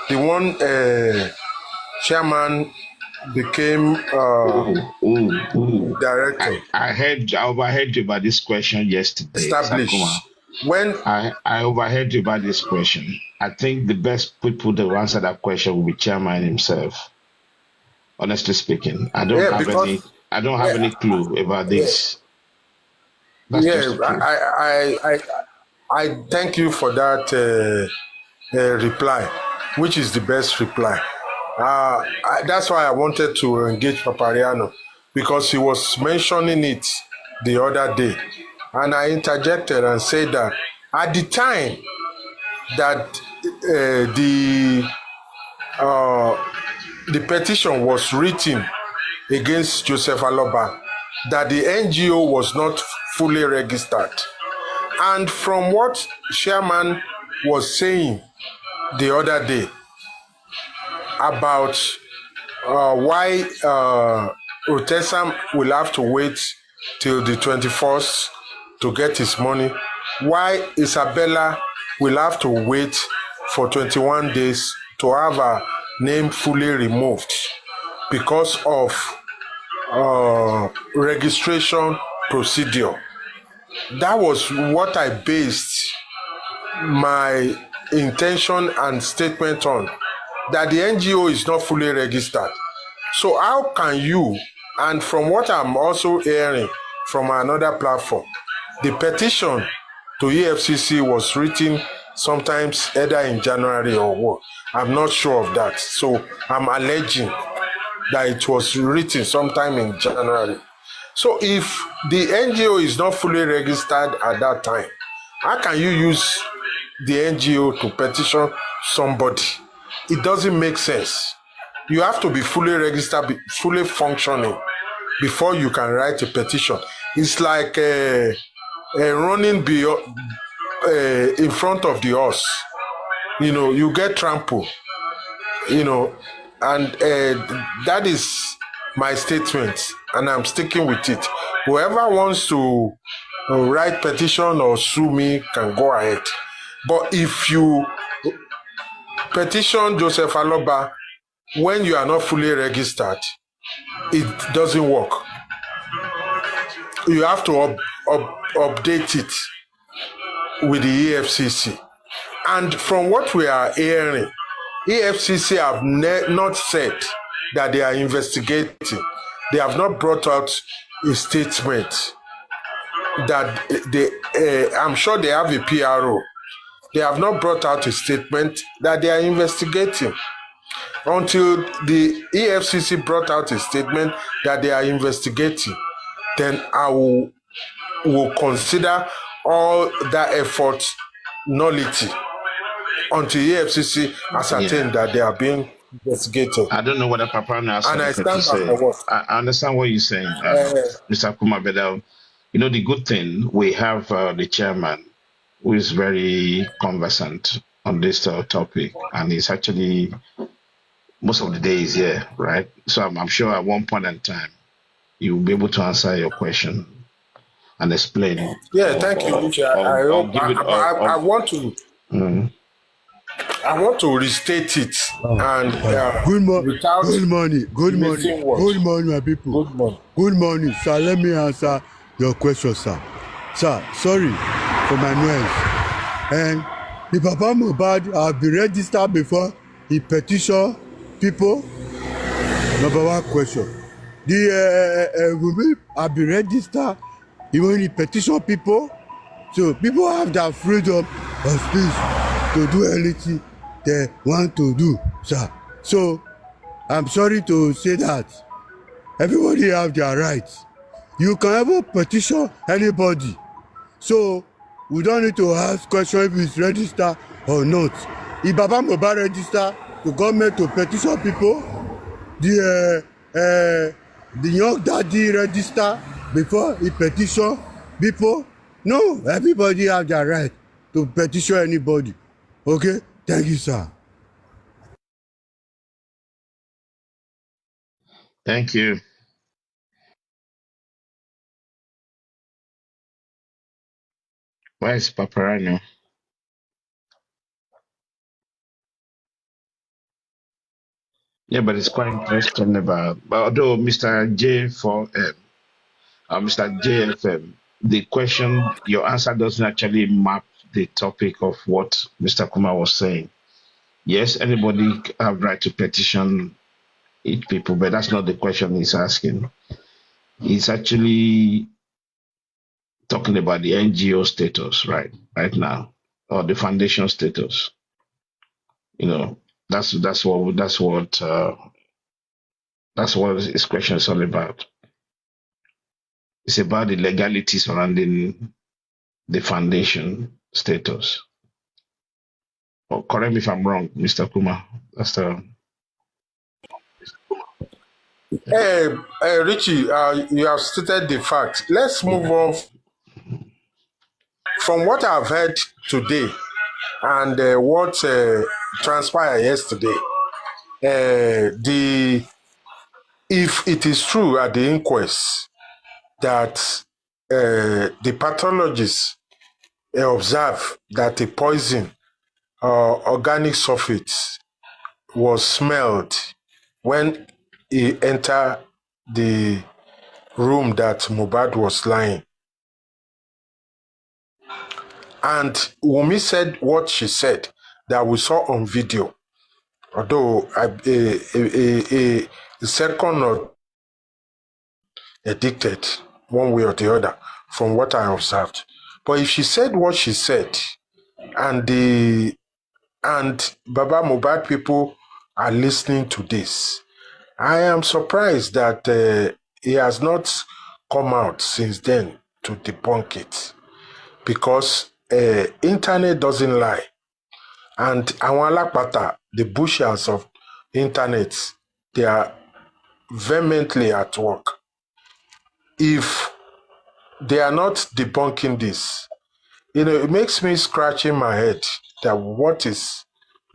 the one chairman became director, I overheard you about this question yesterday, Sakuma. established. When I overheard you about this question. I think the best people to answer that question will be chairman himself. Honestly speaking, yeah, because I don't have yeah, any clue about yeah, this. That's just yeah, the truth. I thank you for that reply, which is the best reply. That's why I wanted to engage Papariano because he was mentioning it the other day, and I interjected and said that at the time that the petition was written against Joseph Aloba, that the NGO was not fully registered. And from what Chairman was saying the other day about why Otesam will have to wait till the 21st to get his money, why Isabella will have to wait for 21 days to have her name fully removed because of registration procedure. That was what I based my intention and statement on, that the NGO is not fully registered. So how can you, and from what I'm also hearing from another platform, the petition to EFCC was written sometimes either in January or what? I'm not sure of that. So I'm alleging that it was written sometime in January. So if the NGO is not fully registered at that time, how can you use the NGO to petition somebody? It doesn't make sense. You have to be fully registered, fully functioning before you can write a petition. It's like running in front of the horse. You get trampled, you know, and that is my statement, and I'm sticking with it. Whoever wants to write petition or sue me can go ahead. But if you petition Joseph Aloba when you are not fully registered, it doesn't work. You have to update it with the EFCC. And from what we are hearing, EFCC have not said that they are investigating. They have not brought out a statement that I'm sure they have a PRO. They have not brought out a statement that they are investigating. Until the EFCC brought out a statement that they are investigating, then I will consider all that effort nullity until EFCC ascertain Yeah. that they are being investigated. I don't know whether Papa has And I something to stand by my say. word. I understand what you're saying, Uh, Mr. Kuma, but the good thing, we have the chairman who is very conversant on this topic, and he's actually most of the day is here, right? So I'm sure at one point in time you'll be able to answer your question and explain, yeah, thank you, Uche. I or hope give it, I want to mm, restate it and without Good morning, missing words. my people. Good morning. Good morning, sir. Let me answer your question, sir. Sir, sorry for my noise. And the Papa Mohbad have been registered before he petition people. Number one question. The women have been registered even he petition people. So people have that freedom of speech to do anything they want to do, sir. So I'm sorry to say that everybody have their rights. You can ever petition anybody. So we don't need to ask question if it's registered or not. If Baba Mohbad register the government to petition people, the young daddy register before he petition people. No, everybody have their right to petition anybody. Okay, thank you, sir. thank you. Where is Paparano? Yeah, but it's quite interesting about. But although Mr. J4M, Mr. JFM, the question, your answer doesn't actually map the topic of what Mr. Kumar was saying. Yes, anybody have right to petition each people, but that's not the question he's asking. He's actually talking about the NGO status right now, or the foundation status. You know, that's what his question is all about. It's about the legality surrounding the foundation status. Or correct me if I'm wrong, Mr. Kuma. That's the Richie, you have stated the fact. Let's move on from what I've heard today and what transpired yesterday. The if it is true at the inquest that the pathologists observe that the poison organic sulfate was smelled when he entered the room that Mohbad was lying. And Wumi said what she said that we saw on video. Although a second or addicted one way or the other from what I observed. But if she said what she said, and Baba Mohbad people are listening to this, I am surprised that he has not come out since then to debunk it, because internet doesn't lie, and àwọn alápatà, the bushers of internet, they are vehemently at work. If they are not debunking this, it makes me scratching my head that what is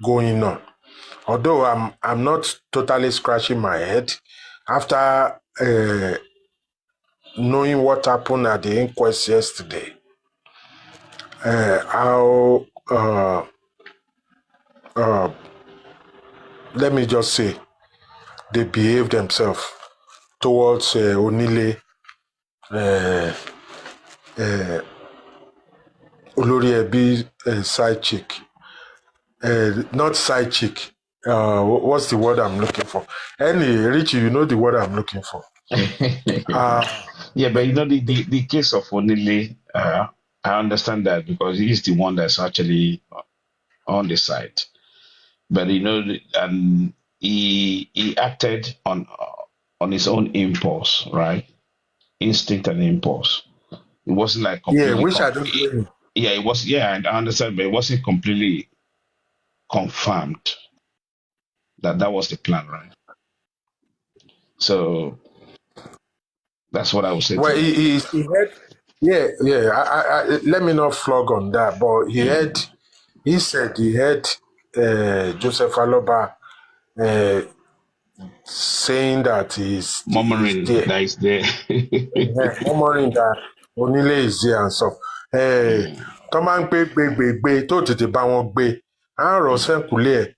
going on. Although I'm not totally scratching my head after knowing what happened at the inquest yesterday, how let me just say they behave themselves towards Onile, Olori Ebi side chick, not side chick. What's the word I'm looking for? Richie, you know the word I'm looking for. yeah, but the case of Onile, I understand that because he's the one that's actually on the site. But and he acted on his own impulse, right? Instinct and impulse. It wasn't like completely. Which I don't blame him. Yeah, it was. Yeah, I understand, but it wasn't completely confirmed that was the plan, right? So that's what I would say. Well, he had, let me not flog on that, but he said he had Joseph Aloba saying that he's murmuring there. that is there. Murmuring that Onile is there and stuff. Tó máa ń pé gbégbégbé tó tètè bá wọn gbé, á rọ̀ sẹ́kùlé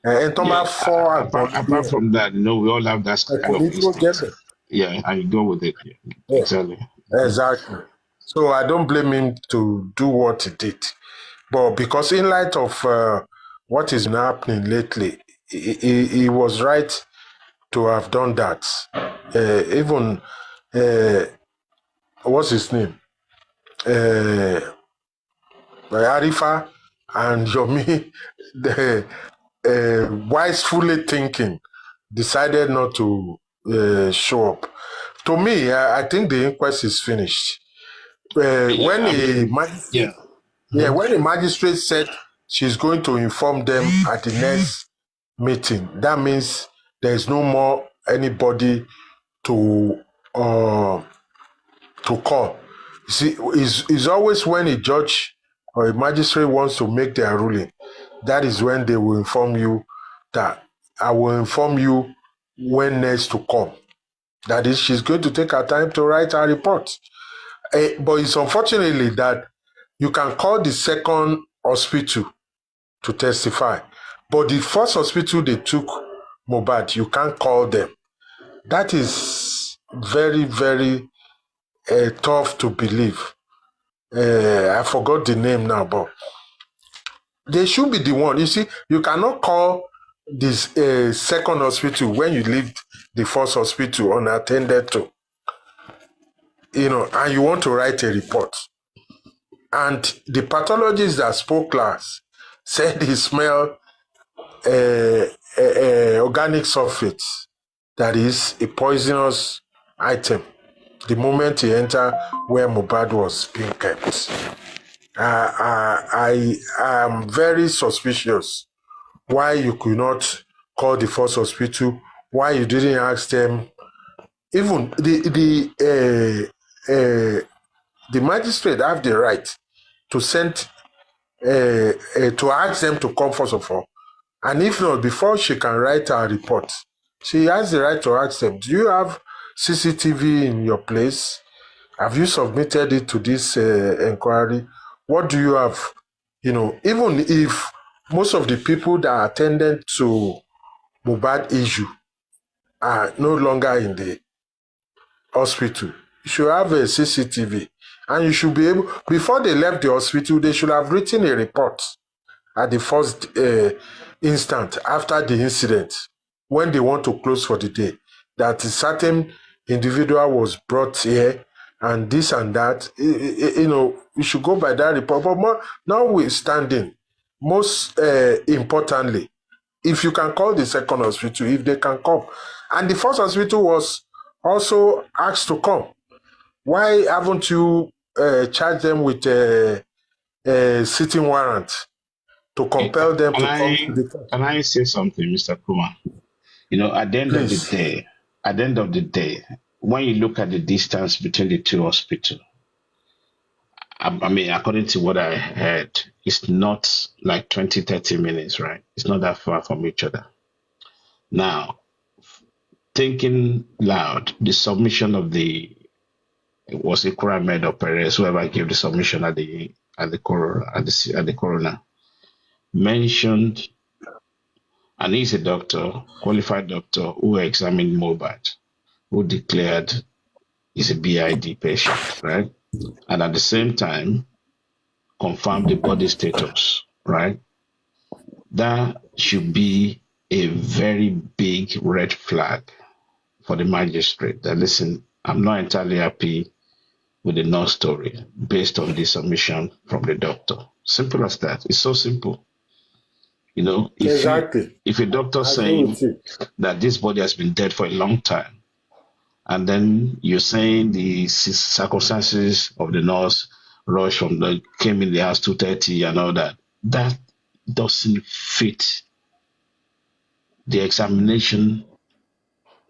ẹ̀. Tó bá fọ́ àgbọn apart from that, we all have that kind of instinct. Yeah, and you go with it. Yeah. Exactly. So I don't blame him to do what he did. But because in light of what has been happening lately, he was right to have done that. Even, what's his name? Arifa and Yomi, the wisefully thinking, decided not to show up. To me, I think the inquest is finished. When a magistrate said she's going to inform them at the next meeting, that means there is no more anybody to call. You see, it's always when a judge or a magistrate wants to make their ruling, that is when they will inform you that I will inform you when next to come. That is, she's going to take her time to write her report. But it's unfortunately that you can call the second hospital to testify. But the first hospital they took Mohbad, you can't call them. That is very, very tough to believe. I forgot the name now, but they should be the one. You see, you cannot call this second hospital when you leave the first hospital unattended to, and you want to write a report. And the pathologist that spoke last said he smelled organic sulfates, that is a poisonous item, the moment he entered where Mohbad was being kept. I am very suspicious why you could not call the first hospital, why you didn't ask them. Even the magistrate have the right to send to ask them to come first of all, and if not, before she can write her report, she has the right to ask them, do you have CCTV in your place? Have you submitted it to this inquiry? What do you have? Even if most of the people that attended to Mohbad issue are no longer in the hospital, you should have a CCTV, and you should be able, before they left the hospital, they should have written a report at the first instant after the incident, when they want to close for the day, that a certain individual was brought here and this and that. We should go by that report. But notwithstanding, most importantly, if you can call the second hospital, if they can come, and the first hospital was also asked to come, why haven't you charged them with a sitting warrant to compel them to come to the court? Can I say something, Mr. Kuma? At the end of the Please. day, when you look at the distance between the two hospitals, I mean, according to what I heard, it's not like 20, 30 minutes, right? It's not that far from each other. Now, thinking loud, the submission of was it Kuramed or Perez, whoever gave the submission at the coroner, mentioned, and he's a doctor, qualified doctor, who examined Mohbad, who declared he's a BID patient, right? And at the same time, confirmed the body status, right? That should be a very big red flag for the magistrate that, listen, I'm not entirely happy with the nurse story based on the submission from the doctor. Simple as that. It's so simple. Exactly. If a doctor saying that this body has been dead for a long time, and then you're saying the circumstances of the nurse rush came in the house 2:30 and all that doesn't fit the examination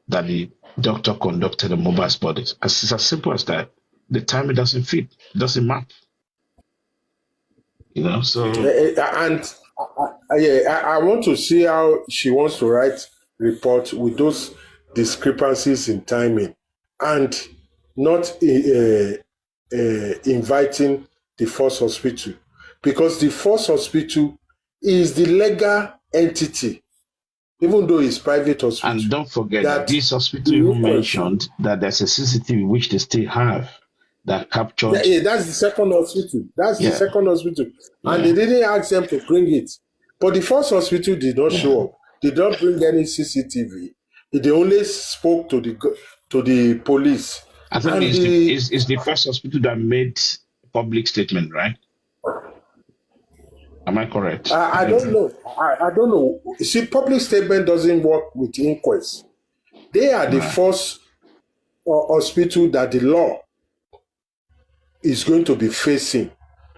that the doctor conducted on Mohbad's body. It's as simple as that. The timing doesn't fit, doesn't map. So. And I want to see how she wants to write report with those discrepancies in timing, and not inviting the first hospital, because the first hospital is the legal entity, even though it's private hospital. And don't forget that this hospital you mentioned, that there's a CCTV which they still have that captured. That's the second hospital. The second hospital. And they didn't ask them to bring it. But the first hospital did not show up. They don't bring any CCTV. They only spoke to the police. I think it's the first hospital that made public statement, right? Am I correct? I don't know. I don't know. See, public statement doesn't work with inquest. They are the first hospital that the law is going to be facing,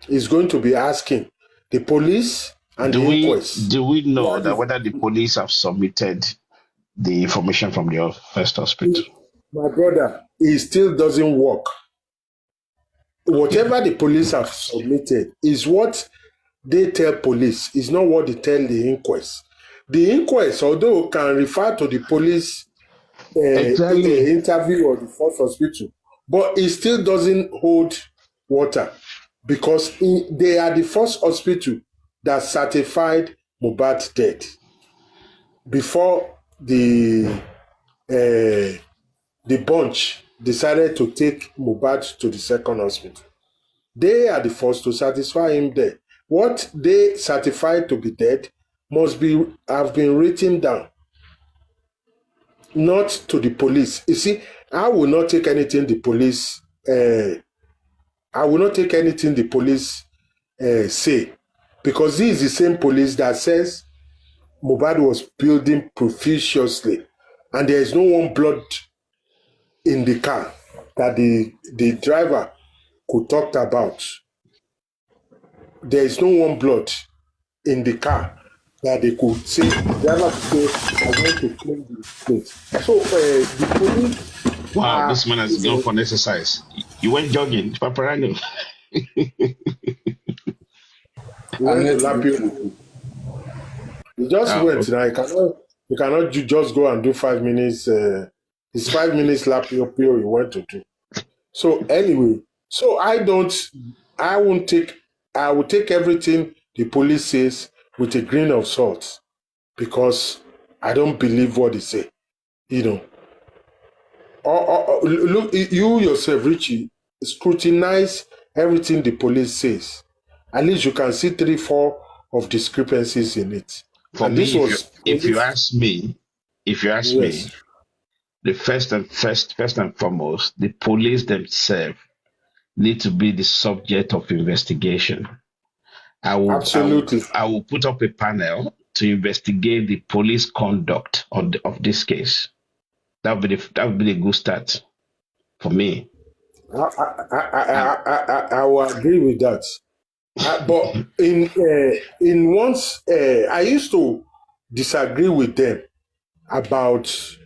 is going to be asking the police and the inquest. Do we know that whether the police have submitted the information from the first hospital? My brother, it still doesn't work. Whatever the police have submitted is what they tell police, is not what they tell the inquest. The inquest, although can refer to the police interview or the first hospital, but it still doesn't hold water, because they are the first hospital that certified Mohbad dead before the bunch decided to take Mohbad to the second hospital. They are the first to satisfy him there. What they certified to be dead must have been written down, not to the police. You see, I will not take anything the police. I will not take anything the police say, because this is the same police that says Mohbad was bleeding profusely, and there is no one blood in the car that the driver could talk about. There is no one blood in the car that they could say, the driver could say, I want to clean the plate. So the police. Wow, this man has gone for an exercise. You went jogging, Paparano. Went to Lapio. You just went now. You cannot just go and do 5 minutes. It's 5 minutes Lapio you went to do. So anyway, I will take everything the police says with a grain of salt, because I don't believe what they say. You know. Look, you yourself, Richie, scrutinize everything the police says. At least you can see 3-4 of discrepancies in it. For and me, this if you ask me, yes, the first and foremost, the police themselves need to be the subject of investigation. I will put up a panel to investigate the police conduct of this case. That would be the good start for me. I will agree with that. But in once I used to disagree with them about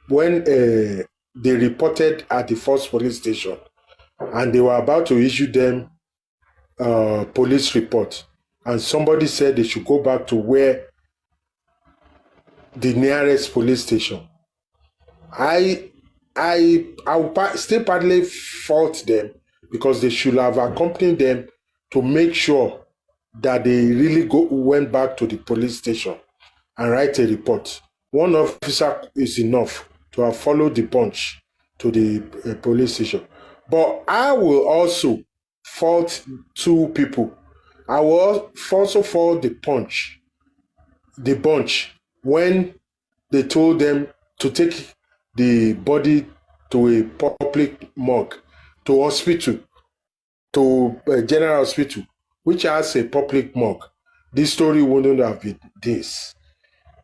when they reported at the first police station, and they were about to issue them police report, and somebody said they should go back to where the nearest police station. I will still partly fault them, because they should have accompanied them to make sure that they really went back to the police station and write a report. One officer is enough to have followed the bunch to the police station. But I will also fault 2 people. I will also fault the bunch, when they told them to take the body to a public morgue, to hospital, to a general hospital, which has a public morgue. This story wouldn't have been this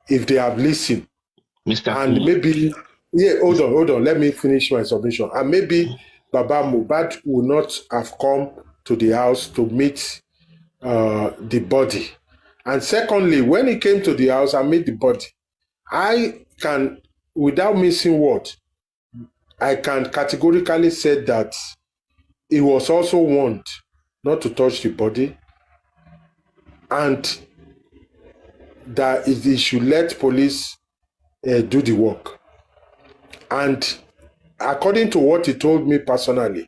if they have listened. Mr. And maybe, hold on, let me finish my submission. And maybe Baba Mohbad would not have come to the house to meet the body. And secondly, when he came to the house and met the body, I can, without missing word, I can categorically say that he was also warned not to touch the body, and that he should let police do the work. And according to what he told me personally,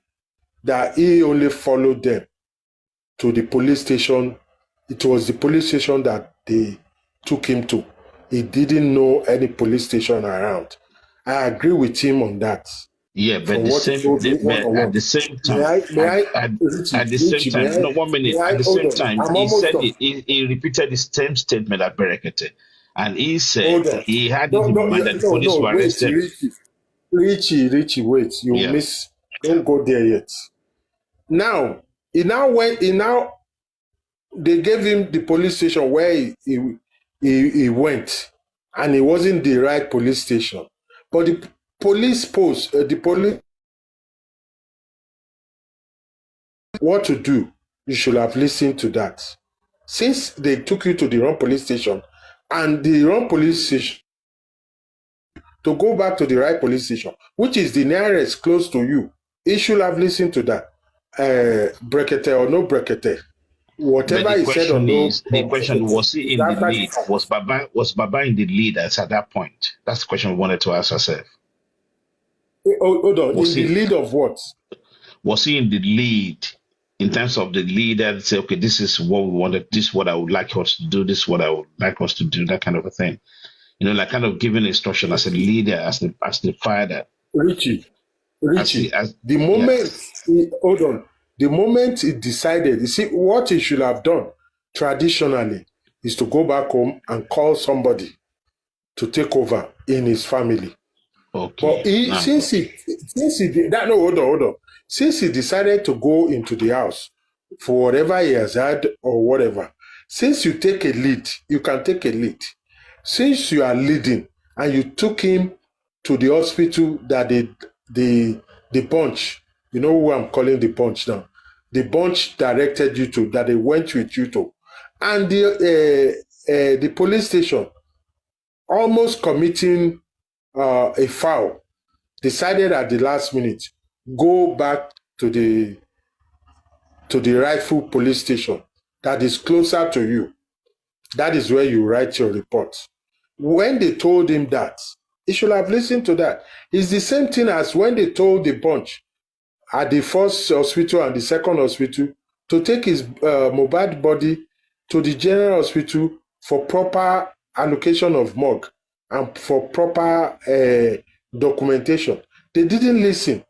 that he only followed them to the police station. It was the police station that they took him to. He didn't know any police station around. I agree with him on that. Yeah, but at the same time, no, 1 minute. At the same time, he repeated the same statement at Berekete, and he said he had in mind that the police were arrested. Richie, wait, you miss. Don't go there yet. Now, they gave him the police station where he went, and it wasn't the right police station. But the police post, what to do, you should have listened to that. Since they took you to the wrong police station, and the wrong police station, to go back to the right police station, which is the nearest close to you, you should have listened to that. Brekete or no Brekete, whatever he said or no. The question was he in the lead? Was Baba in the lead at that point? That's the question we wanted to ask ourselves. Hold on. In the lead of what? Was he in the lead in terms of the leader that say, okay, this is what we wanted, this is what I would like us to do, this is what I would like us to do, that kind of a thing? like kind of giving instruction as a leader, as the father, Richie, Richie, the moment hold on, the moment he decided, you see, what he should have done traditionally is to go back home and call somebody to take over in his family. Okay. But since he did that, no, hold on. Since he decided to go into the house for whatever he has had or whatever, since you take a lead, you can take a lead. Since you are leading and you took him to the hospital that the bunch, you know who I'm calling the bunch now, the bunch directed you to, that they went with you to, and the police station almost committing a foul, decided at the last minute, go back to the rightful police station that is closer to you. That is where you write your report. When they told him that, he should have listened to that. It's the same thing as when they told the bunch at the first hospital and the second hospital to take his Mohbad body to the general hospital for proper allocation of morgue and for proper documentation. They didn't listen.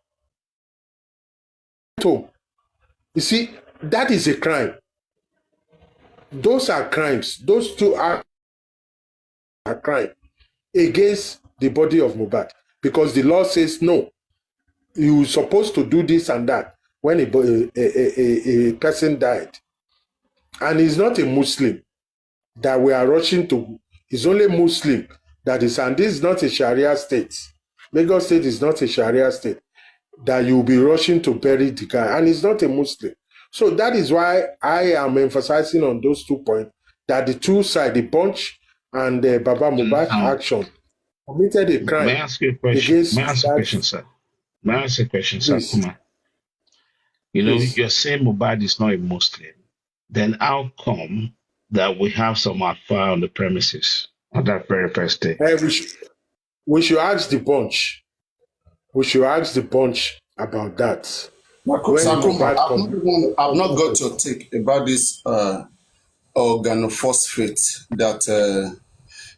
You see, that is a crime. Those are crimes. Those two are crime against the body of Mohbad, because the law says no, you're supposed to do this and that when a person died. And he's not a Muslim that we are rushing to. He's only Muslim that is, and this is not a Sharia state. Lagos State is not a Sharia state that you'll be rushing to bury the guy, and he's not a Muslim. So that is why I am emphasizing on those 2 points, that the two sides, the bunch and the Baba Mohbad action, committed a crime. May I ask you a question? May I ask a question, sir? May I ask a question, sir? Kuma? You're saying Mohbad is not a Muslim. Then how come that we have some affair on the premises on that very first day? We should ask the bunch. We should ask the bunch about that. I've not got your take about this organophosphate that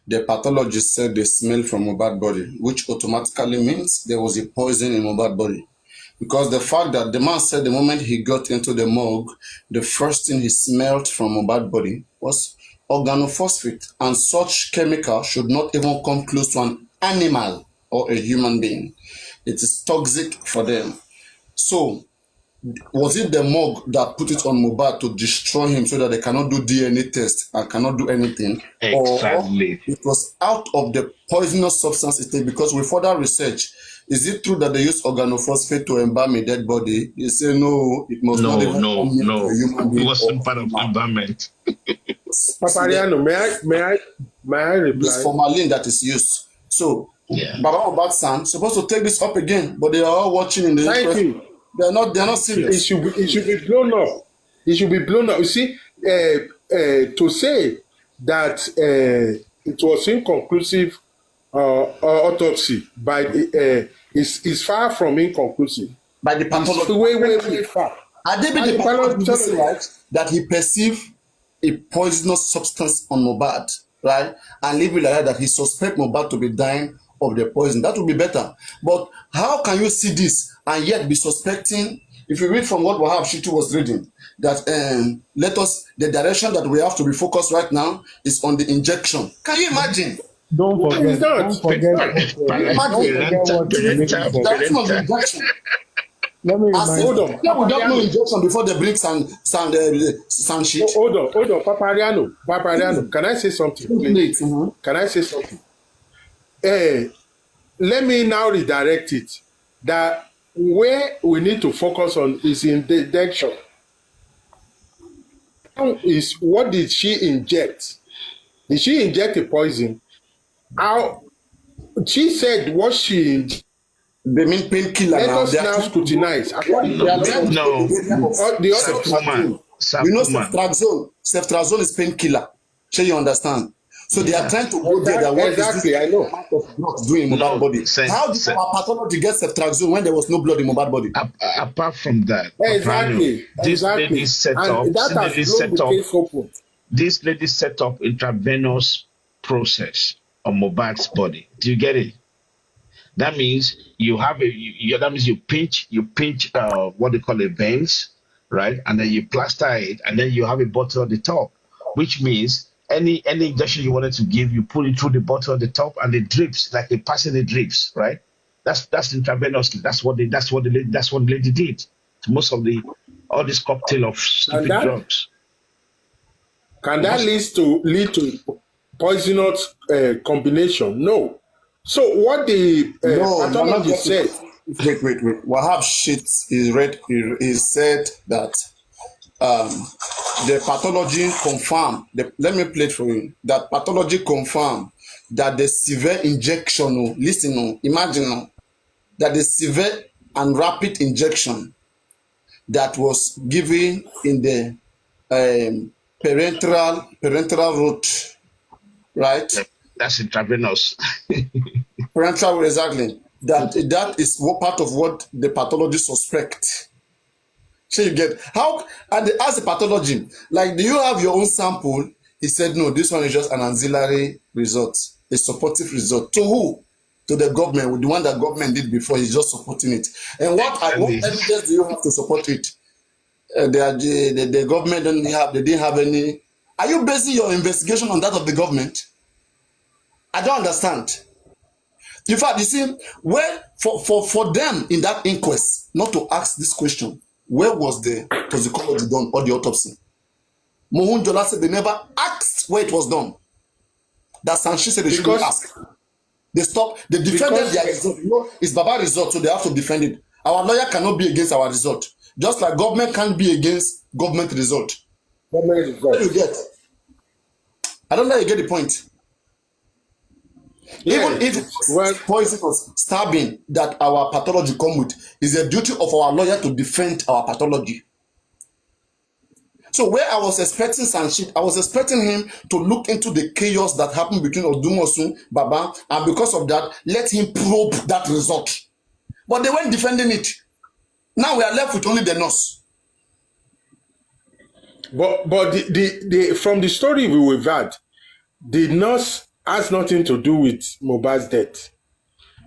the pathologist said they smell from Mohbad body, which automatically means there was a poison in Mohbad body. Because the fact that the man said the moment he got into the morgue, the first thing he smelled from Mohbad body was organophosphate. And such chemical should not even come close to an animal or a human being. It is toxic for them. So, was it the morgue that put it on Mohbad to destroy him so that they cannot do DNA test and cannot do anything? Exactly. Or it was out of the poisonous substance it takes? Because with further research, is it true that they use organophosphate to embalm a dead body? They say no, it must not even come near a human being. It wasn't part of the embalmment. Papariano, may I reply? This formalin that is used. So, Baba Mohbad's son supposed to take this up again, but they are all watching in the Thank you. They're not serious. It should be blown up. It should be blown up. You see, to say that it was inconclusive autopsy by is far from inconclusive. By the pathologist, way far. I did the pathologist right that he perceived a poisonous substance on Mohbad, right, and leave it like that he suspect Mohbad to be dying of the poison. That would be better. But how can you see this and yet be suspecting? If you read from what Wahab Shitu was reading, that the direction that we have to be focused right now is on the injection. Can you imagine? Don't forget what injection. Let me remind you. We don't know injection before they bring sand sheet. Hold on, Papariano. Can I say something, please? Can I say something? Let me now redirect it. That where we need to focus on is in the injection. Is what did she inject? Did she inject a poison? How? She said what she injected. They mean painkiller. Let us now scrutinize. No. The other you know ceftriaxone is painkiller. Sure, you understand? So they are trying to go there. That what exactly, I know. Drugs doing in Mohbad body. How did our pathology get ceftriaxone when there was no blood in Mohbad body? Apart from that, exactly. This lady set up. This lady set up intravenous process on Mohbad's body. Do you get it? That means you have that means you pinch what they call a veins, right? And then you plaster it, and then you have a bottle on the top, which means any injection you wanted to give, you put it through the bottle on the top, and it drips like a passing it drips, right? That's intravenous. That's what the lady did to most of the all this cocktail of And stupid that drugs. can that lead to poisonous combination? No. So what the No, you're not pathologist getting. said, Wait. Wahab shit is read. He said that the pathology confirmed. Let me play it for you. That pathology confirmed that the severe injection. Oh, listen, oh, imagine oh, that the severe and rapid injection that was given in the parenteral route, right? That's intravenous. Parenteral, exactly. That is what part of what the pathology suspect. So you get how, and they ask the pathology, like, do you have your own sample? He said, no, this one is just an auxiliary result, a supportive result. To who? To the government, with the one that government did before. He's just supporting it. And what evidence do you have to support it? The government they didn't have any. Are you basing your investigation on that of the government? I don't understand. In fact, you see, where for them in that inquest not to ask this question, where was the toxicology done or the autopsy? Mohun Jola said they never asked where it was done. That Sanchi said they shouldn't ask. They stopped. They defended their result. You know, it's Baba result, so they have to defend it. Our lawyer cannot be against our result, just like government can't be against government result. government is What God. do you get? I don't know if you get the point. Yeah, Even if well, poison or stabbing that our pathology come with, is a duty of our lawyer to defend our pathology. So where I was expecting Sanchit, I was expecting him to look into the chaos that happened between Odumosun, Baba, and because of that, let him probe that result. But they weren't defending it. Now we are left with only the nurse. but the from the story we've had, the nurse has nothing to do with Mohbad's death.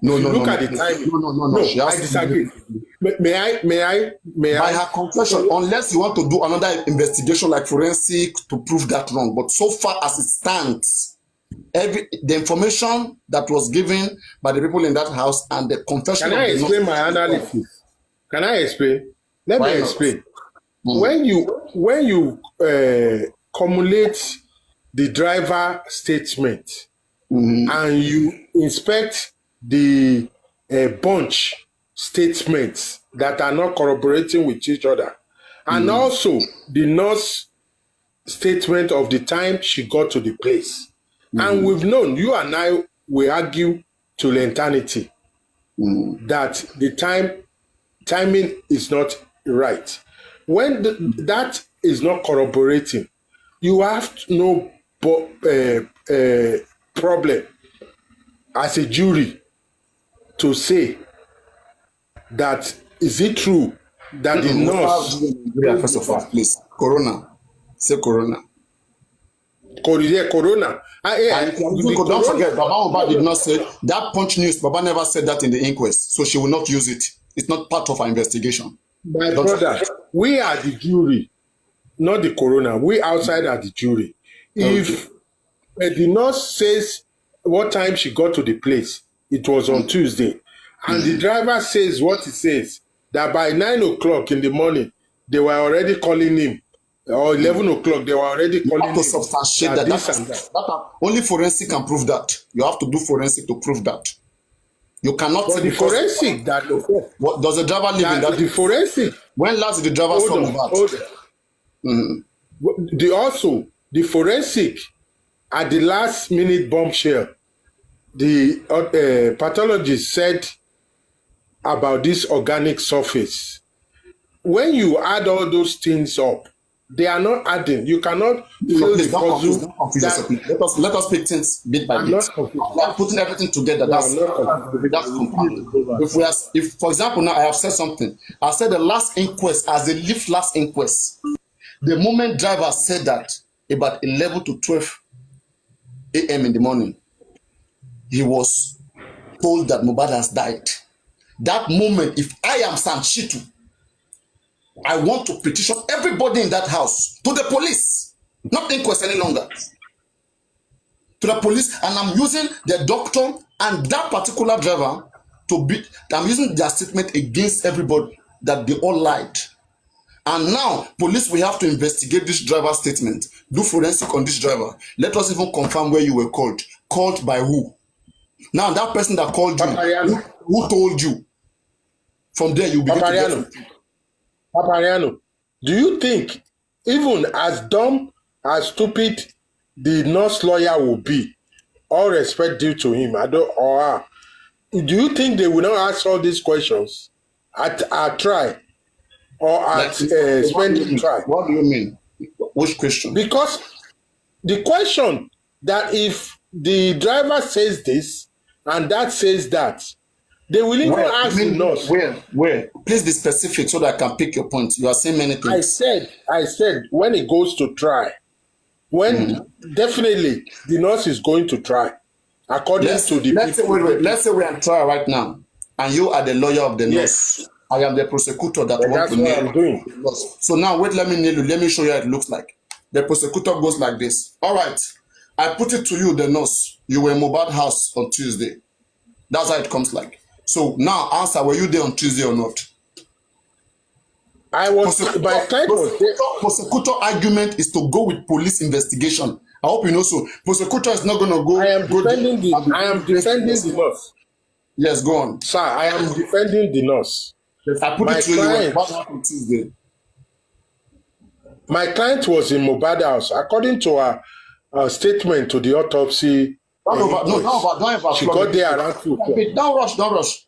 No, If you no, look no, at the no, timing, no. She no, has I to disagree. May by I? her confession, unless you want to do another investigation like forensic to prove that wrong. But so far as it stands, the information that was given by the people in that house and the confession Can of I the explain my nurse. analysis? Can I explain? Let me Why not? explain. When you cumulate the driver statement and you inspect the bunch statements that are not corroborating with each other, and also the nurse statement of the time she got to the place, and we've known, you and I will argue till eternity that the timing is not right. When that is not corroborating, you have no problem as a jury to say that is it true that the nurse Nigeria, first of all, please. Corona. Say Corona. corona. And don't forget, Baba Mohbad did not say that punch news. Baba never said that in the inquest, so she will not use it. It's not part of our investigation. My Don't brother, forget. we are the jury, not the corona. We outside are the jury. If the nurse says what time she got to the place, it was on Tuesday, and the driver says what he says, that by 9 o'clock in the morning, they were already calling him, or 11 o'clock, they were already You calling have to him. substantiate that that. this and that. Only forensic can prove that. You have to do forensic to prove that. You cannot But say the because forensic that what does the driver live in that? the forensic, When last did the driver saw Mohbad? hold on. The forensic at the last minute bombshell, the pathologist said about this organic surface. When you add all those things up, they are not adding. You cannot fill the Please don't confuse, puzzle. don't confuse yourself. Let us pick things bit by I'm bit. not confused. Like putting everything together. No, That's I'm not confused. compound. If for example now I have said something, I said the last inquest as the last inquest. The moment driver said that about 11 to 12 a.m. in the morning, he was told that Mohbad has died. That moment, if I am Sam Shitu, I want to petition everybody in that house to the police, not inquest any longer. To the police, and I'm using the doctor and that particular driver to be. I'm using their statement against everybody that they all lied. And now, police will have to investigate this driver's statement, do forensic on this driver. Let us even confirm where you were called. Called by who? Now, that person that called you, who told you? From there, you begin to get. Papariano, do you think, even as dumb, as stupid the nurse lawyer will be, all respect due to him, do you think they will not ask all these questions at our trial? Or at spending trial? What do you mean? Which question? Because the question that if the driver says this and that says that, they will even ask the nurse. Where? Please be specific so that I can pick your point. You are saying many things. I said when it goes to try, when definitely the nurse is going to try, according to the. Let's say we're on trial right now, and you are the lawyer of the nurse. Yes. I am the prosecutor that wants to nail you. So now wait, let me nail you. Let me show you how it looks like. The prosecutor goes like this. All right, I put it to you, the nurse. You were in Mohbad house on Tuesday. That's how it comes like. So now answer, were you there on Tuesday or not? I was. My client was there. Prosecutor argument is to go with police investigation. I hope you know so. Prosecutor is not going to go. I am defending the nurse. Yes, go on. Sir, I am defending the nurse. I put it to you. What happened Tuesday? My client was in Mohbad house. According to her statement to the autopsy, she got there around 2 o'clock. Don't rush.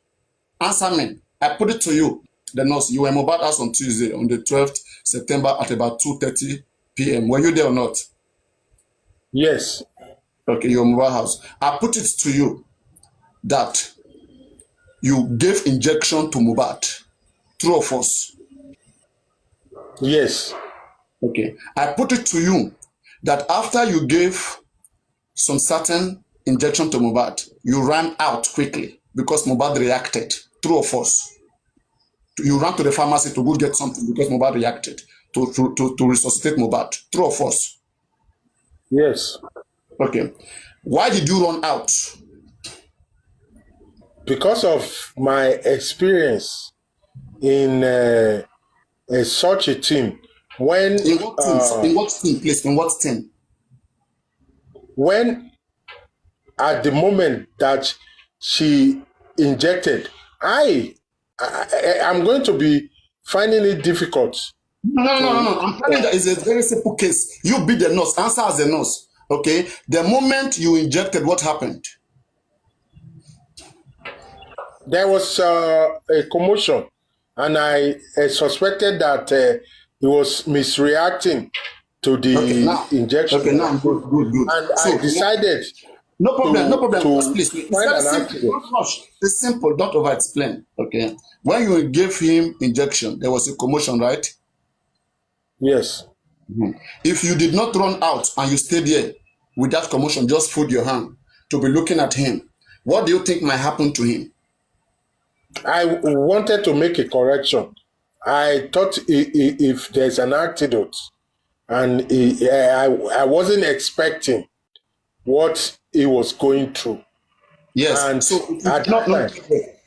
Answer me. I put it to you, the nurse. You were in Mohbad house on Tuesday, on the 12th September at about 2:30 p.m. Were you there or not? Yes. Okay, you were in Mohbad house. I put it to you that you gave injection to Mohbad. True or false? Yes. Okay. I put it to you that after you gave some certain injection to Mohbad, you ran out quickly because Mohbad reacted. True or false? You ran to the pharmacy to go get something because Mohbad reacted to resuscitate Mohbad. True or false? Yes. Okay. Why did you run out? Because of my experience in such a team. When in what team, please? In what team? When at the moment that she injected, I'm going to be finding it difficult. No. I'm telling you that it's a very simple case. You be the nurse. Answer as a nurse. Okay. The moment you injected, what happened? There was a commotion, and I suspected that he was misreacting to the injection. Okay, now good. And so, I decided. No problem. Please. It's It's simple. Don't over-explain. Okay. When you gave him injection, there was a commotion, right? Yes. If you did not run out and you stayed there with that commotion, just fold your hand to be looking at him, what do you think might happen to him? I wanted to make a correction. I thought if there's an antidote, and I wasn't expecting what he was going through. Yes. And so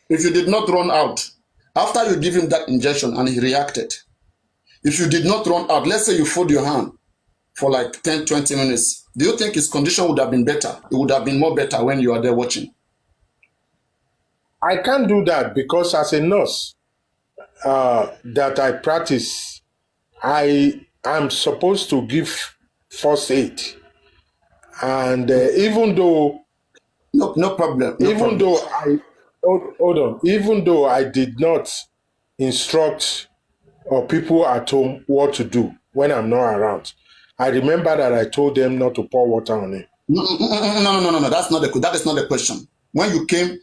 if you did not run out, after you give him that injection and he reacted, if you did not run out, let's say you fold your hand for like 10, 20 minutes, do you think his condition would have been better? It would have been more better when you are there watching. I can't do that because as a nurse that I practice, I am supposed to give first aid. And even though... No problem. Even though I did not instruct people at home what to do when I'm not around, I remember that I told them not to pour water on him. No. That is not the question. When you came,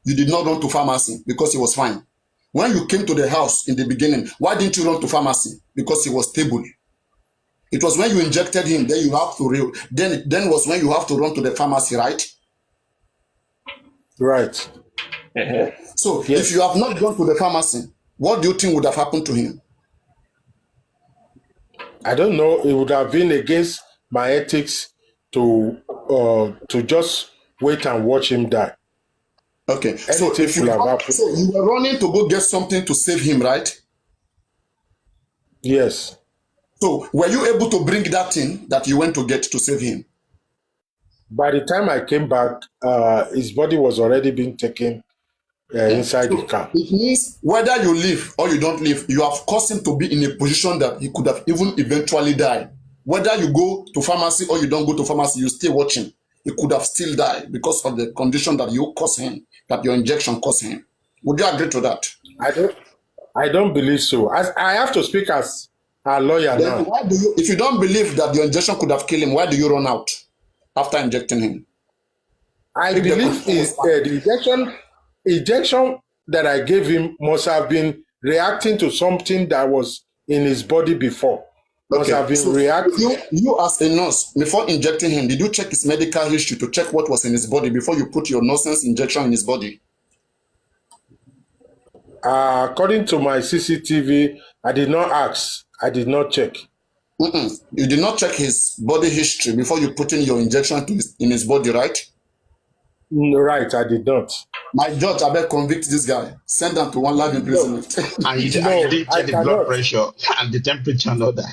you did not run to pharmacy because he was fine. When you came to the house in the beginning, why didn't you run to pharmacy? Because he was stable. It was when you injected him, then you have to then was when you have to run to the pharmacy, right? Right. So Yes. if you have not gone to the pharmacy, what do you think would have happened to him? I don't know. It would have been against my ethics to just wait and watch him die. Okay. So Anything if you could have happened. so you were running to go get something to save him, right? Yes. So were you able to bring that thing that you went to get to save him? By the time I came back, his body was already being taken inside the car. It means whether you live or you don't live, you have caused him to be in a position that he could have even eventually died. Whether you go to pharmacy or you don't go to pharmacy, you still watching. He could have still died because of the condition that you caused him, that your injection caused him. Would you agree to that? I don't believe so. I have to speak as a lawyer Then now. why do you, if you don't believe that your injection could have killed him, why do you run out after injecting him? I If the believe condition was the injection that I gave him must have been reacting to something that was in his body before. Must have been so reacting. you as a nurse, before injecting him, did you check his medical history to check what was in his body before you put your nonsense injection in his body? According to my CCTV, I did not ask. I did not check. You did not check his body history before you put in your injection in his body, right? Right, I did not. My judge, I beg convict this guy. Send him to one life imprisonment. And you No, did I check the blood cannot. pressure and the temperature and all that.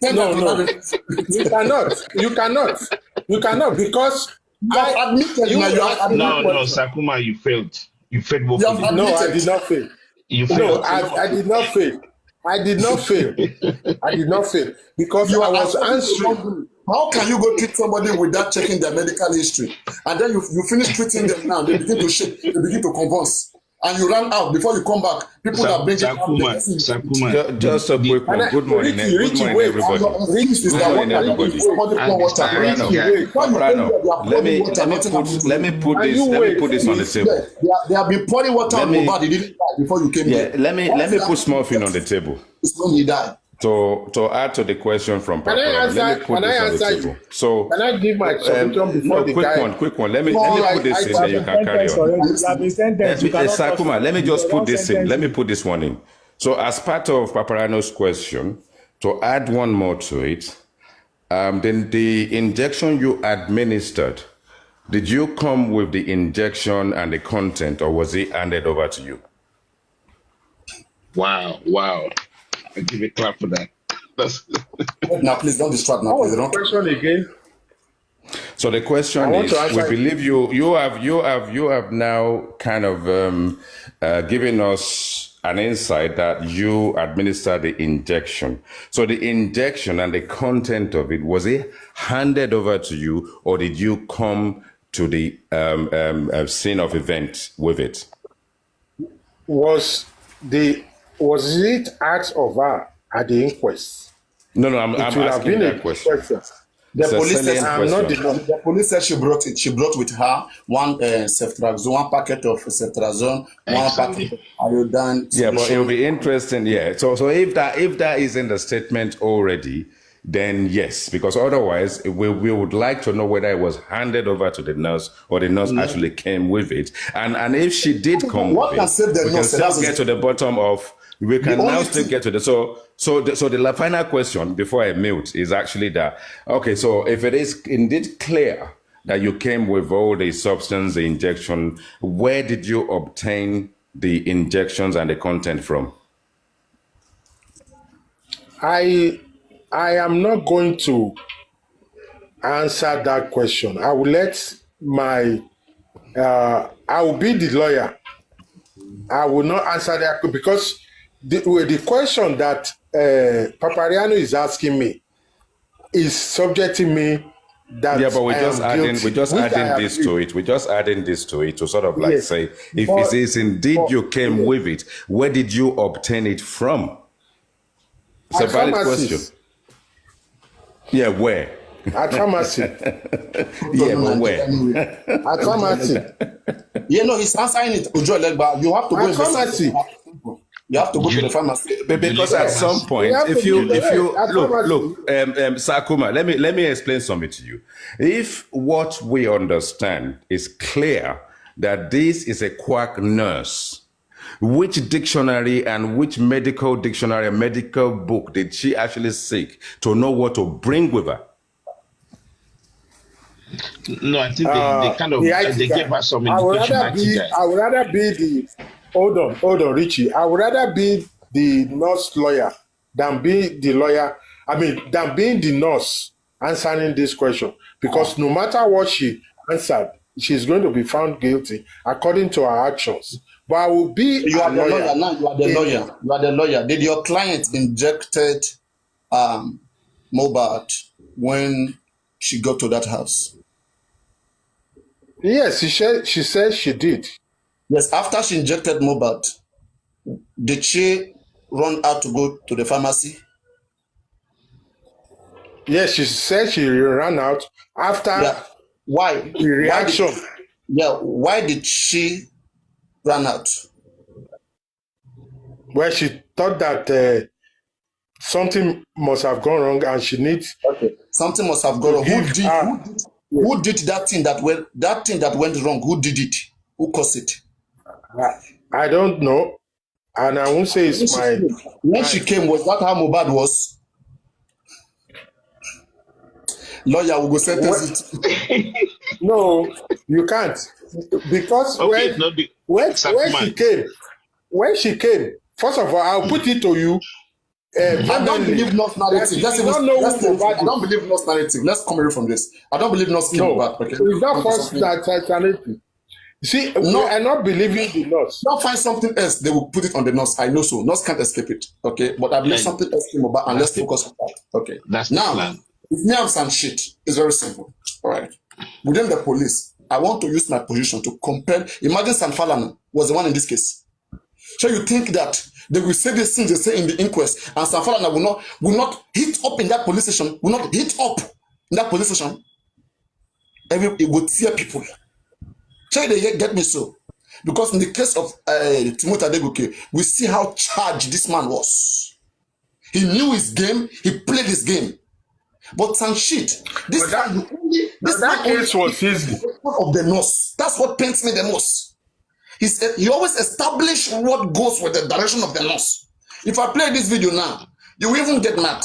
Send No, him to no. life imprisonment. You cannot. You cannot. You cannot because You have admitted you now. You have asked me No, a no, question. Sakuma, you failed. You failed You have woefully. No, I admitted. did not fail. You No, failed. I did not fail. I did not fail. I did not fail because You I are was asserting a answering. wrongdoing. How can you go treat somebody without checking their medical history? And then you finish treating them now, they begin to shake, they begin to convulse. And you run out before you come back. People that bring it up, Sakuma, Just a quick one. Good morning, Richie, everybody. your excuse is Good that morning, water, everybody. somebody pour water. Understand. Richie, wait. Before you came here, they are pouring water, nothing happens to let you. me put And this you let me wait. put this on the table. They have been pouring water Let on me- Mohbad. He didn't die before you came Yeah, here. let me put small thing on the table. It's when he died. To add to the question from Can I Papa, answer- let me put can I this on the answer table. you? So Can I give my submission before no, the quick guy? one. Let me No, put this in, then you can carry on. Sakuma, let me just put this in. Let me put this one in. So, as part of Paparano's question, to add one more to it, then the injection you administered, did you come with the injection and the content, or was it handed over to you? Wow. I'll give a clap for that. That's Now, please don't distract now. What was Please the don't. question again? So the question I want is, to answer we it. believe you have now kind of given us an insight that you administered the injection. So the injection and the content of it, was it handed over to you, or did you come to the scene of event with it? Was it asked of her at the inquest? No, I'm It will have asking been that a question. question. The It's a police said salient I'm not question. the police said she brought it. She brought with her one ceftriaxone, one packet of ceftriaxone, one Excellent. packet of iodine. Yeah, but it'll solution. be interesting. Yeah. So if that is in the statement already, then yes, because otherwise we would like to know whether it was handed over to the nurse or the nurse actually came with it. And if she did come What with can it, save the we can nurse? still That's get to the bottom of. We can only now still thing- get to the so the final question before I mute is actually that okay. So if it is indeed clear that you came with all the substance, the injection, where did you obtain the injections and the content from? I am not going to answer that question. I will let my I will be the lawyer. I will not answer that because the question that Papariano is asking me is subjecting me that Yeah, but we're I just am adding, guilty, we're just which I adding this agree. to it. We're just adding this to it to sort of like Yes. say, if But- it is indeed but- you came with it, where did you obtain it from? It's a At valid pharmacies. question. Yeah, where? At pharmacy. Yeah, but where? At pharmacy. Yeah, no, he's answering it. Ojo Legba, you have to go At investigate. pharmacy. You have to go to the pharmacy. Because at some point, We have to if you do that. At pharmacy. look, Sakuma, let me explain something to you. If what we understand is clear that this is a quack nurse. Which dictionary and which medical dictionary, medical book did she actually seek to know what to bring with her? No, I think they kind of they gave us some indication. I would rather be the hold on, Richie. I would rather be the nurse lawyer than be the lawyer. I mean, than being the nurse answering this question, because no matter what she answered, she's going to be found guilty according to her actions. But I will be You are the lawyer. lawyer now. You are the lawyer. You are the lawyer. Did your client injected Mohbad when she got to that house? Yes, she said she did. Yes. After she injected Mohbad, did she run out to go to the pharmacy? Yes, she said she ran out after Why? the reaction. Why did she run out? Well, she thought that something must have gone wrong and she needs. Okay. Something must have gone wrong. Who did that thing that went wrong? Who did it? Who caused it? I don't know. And I won't say it's my. When she came, was that how Mohbad was? Lawyer will go sentence it. No, you can't. Because when she came, first of all, I'll put it to you. I don't believe North narrative. I don't believe North narrative. Let's come away from this. I don't believe North came back. Okay? It's not first that narrative. See, no, I'm not believing the North. Don't find something else. They will put it on the North. I know so. North can't escape it. Okay, but I believe something else came about, and let's focus on that. Okay. That's now, if me have some shit, it's very simple. All right. Within the police, I want to use my position to compare. Imagine Sanfalana was the one in this case. So you think that they will say these things they say in the inquest, and Sanfalana will not hit up in that police station, will not hit up in that police station? It would tear people. So they get me so. Because in the case of Timothy Adegoke, we see how charged this man was. He knew his game, he played his game. But some shit. This case was easy. Of the nose. That's what pains me the most. He always established what goes with the direction of the nose. If I play this video now, you will even get mad.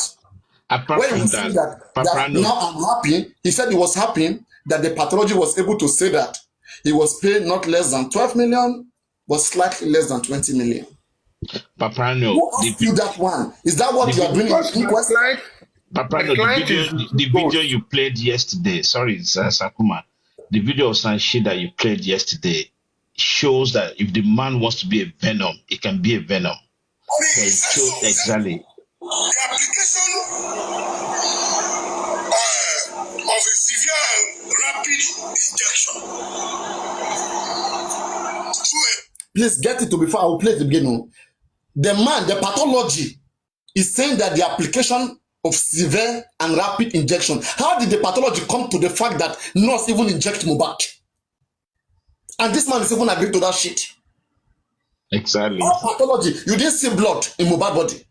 Apart when you see that now I'm happy, he said he was happy that the pathology was able to say that he was paid not less than 12 million, but slightly less than 20 million. Paprano, who asked you that one? Is that what you are doing in inquest? Paprano, the video you played yesterday, sorry, Sakuma, the video of Sanshi that you played yesterday shows that if the man wants to be a venom, it can be a venom. So it shows exactly. The application of a severe rapid injection. Please get it to before I will play it again. The man, the pathology is saying that the application of severe and rapid injection. How did the pathology come to the fact that nurse even inject Mohbad? And this man is even agreeing to that shit. Exactly. All pathology, you didn't see blood in Mohbad body.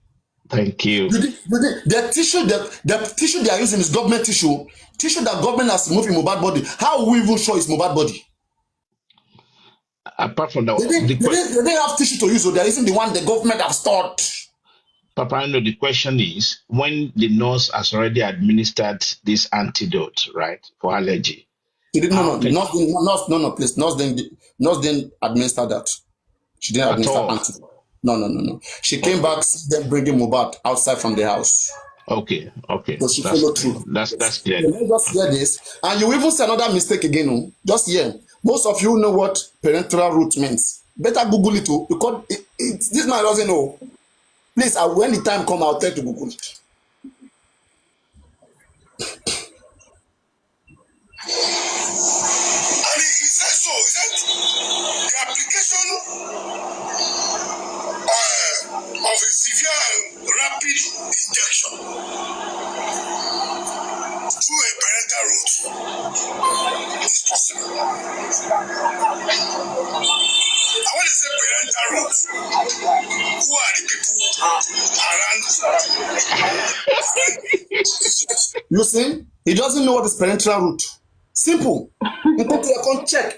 Thank you. The tissue they are using is government tissue that government has removed in Mohbad body. How are we even sure it's Mohbad body? Apart from that, they didn't have tissue to use, so they're using the one the government have stored. Papa, no, the question is, when the nurse has already administered this antidote, right, for allergy. Please. Nurse didn't administer that. She didn't administer antidote. No. She came back, then bringing Mohbad outside from the house. Okay. So she followed through. That's clear. Let's just hear this. And you even say another mistake again. Just hear. Most of you know what parental root means. Better Google it too, because this man doesn't know. Please, when the time comes, I'll tell you to Google it. And he said so. He said the application of a severe rapid injection through a parental route is possible. And when they say parental route, who are the people around? You see, he doesn't know what is parental route. Simple.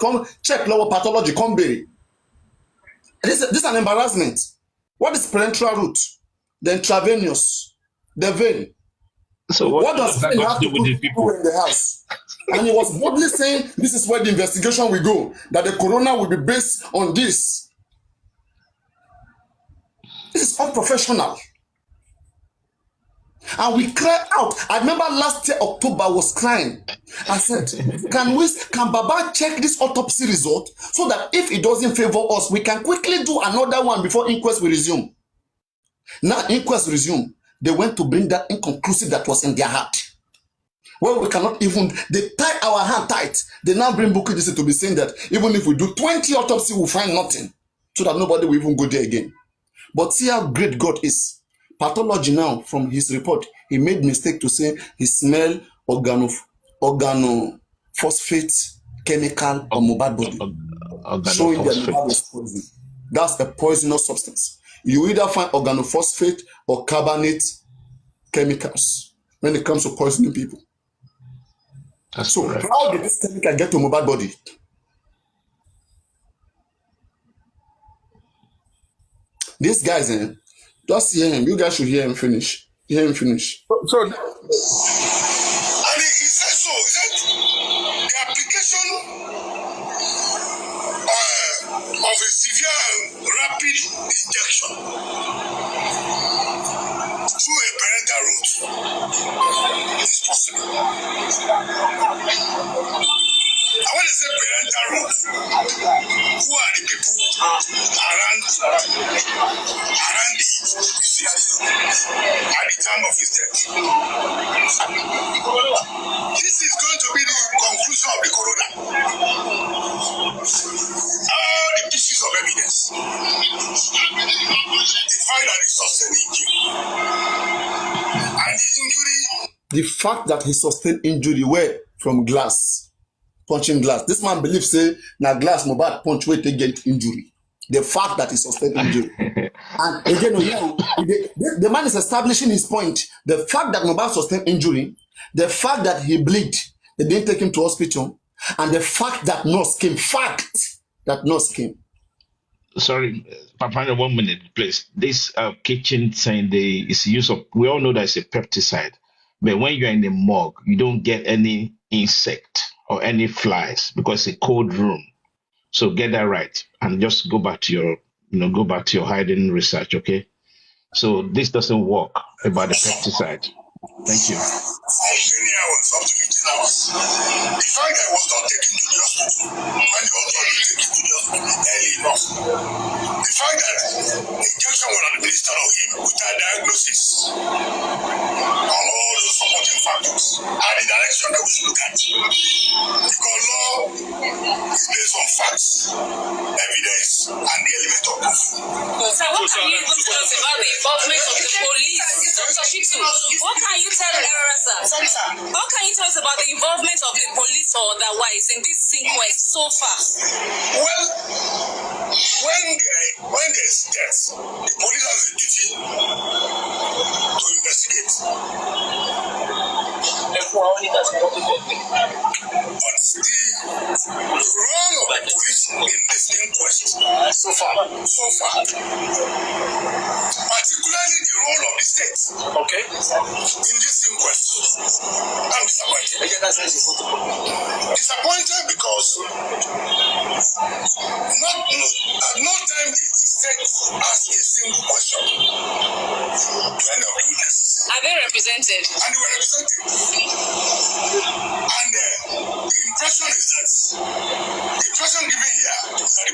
Come check lower pathology, come bury. This is an embarrassment. What is parenteral route? The intravenous, the vein. So What does that vein got have to to do with do the with people people? in the house? And he was boldly saying this is where the investigation will go, that the corona will be based on this. This is unprofessional. And we cried out. I remember last year, October, I was crying. I said, can Baba check this autopsy result so that if it doesn't favor us, we can quickly do another one before inquest will resume. Now inquest resume. They went to bring that inconclusive that was in their heart. Well, we cannot even, they tie our hand tight. They now bring Bukki Jesse to be saying that even if we do 20 autopsy, we'll find nothing. So that nobody will even go there again. But see how great God is. Pathology now, from his report, he made mistake to say he smell organophosphate chemical on Mohbad body, showing that Mohbad was poison. That's a poisonous substance. You either find organophosphate or carbonate chemicals when it comes to poisoning people. That's So correct. how did this chemical get to Mohbad body? This guy's just hear him. You guys should hear him finish. Hear him finish. So And he said so. He said the application of a severe and rapid injection through a parental route is possible. And when they say parental route, who are the people around the deceased at the time of his death? This is going to be the conclusion of the corona. All the pieces of evidence. The fact that he sustained injury. And the injury. The fact that he sustained injury were from glass, punching glass. This man believes say na glass Mohbad punch wey take get injury. The fact that he sustained injury. And again, the man is establishing his point. The fact that Mohbad sustained injury, the fact that he bleed, they didn't take him to hospital, and the fact that nurse came. Sorry, Papa, 1 minute, please. This kitchen saying is use of, we all know that it's a pesticide, but when you're in the morgue, you don't get any insect or any flies because it's a cold room. So get that right and just go back to your, hiding research, okay? So this doesn't work about the pesticide. Thank you. For many hours, up to 15 hours. The fact that I was not taken to the hospital when the authorities took him to the hospital early enough. The fact that the injection was administered on him without diagnosis on all those supporting factors are the direction that we should look at. Because law is based on facts, evidence, and the element of proof. So what can you even tell us about the involvement of the police? Dr. Shitu, what can you tell us? What can you tell us about the involvement of the police or otherwise in this inquest so far? Well, when there's death, the police has a duty to investigate. But the role of the police in this inquest so far, particularly the role of the state, okay, in this inquest, I'm disappointed. Disappointed because at no time did the state ask a single question to any of the witnesses. Are they represented? And they were represented. And the impression is that the impression given here is that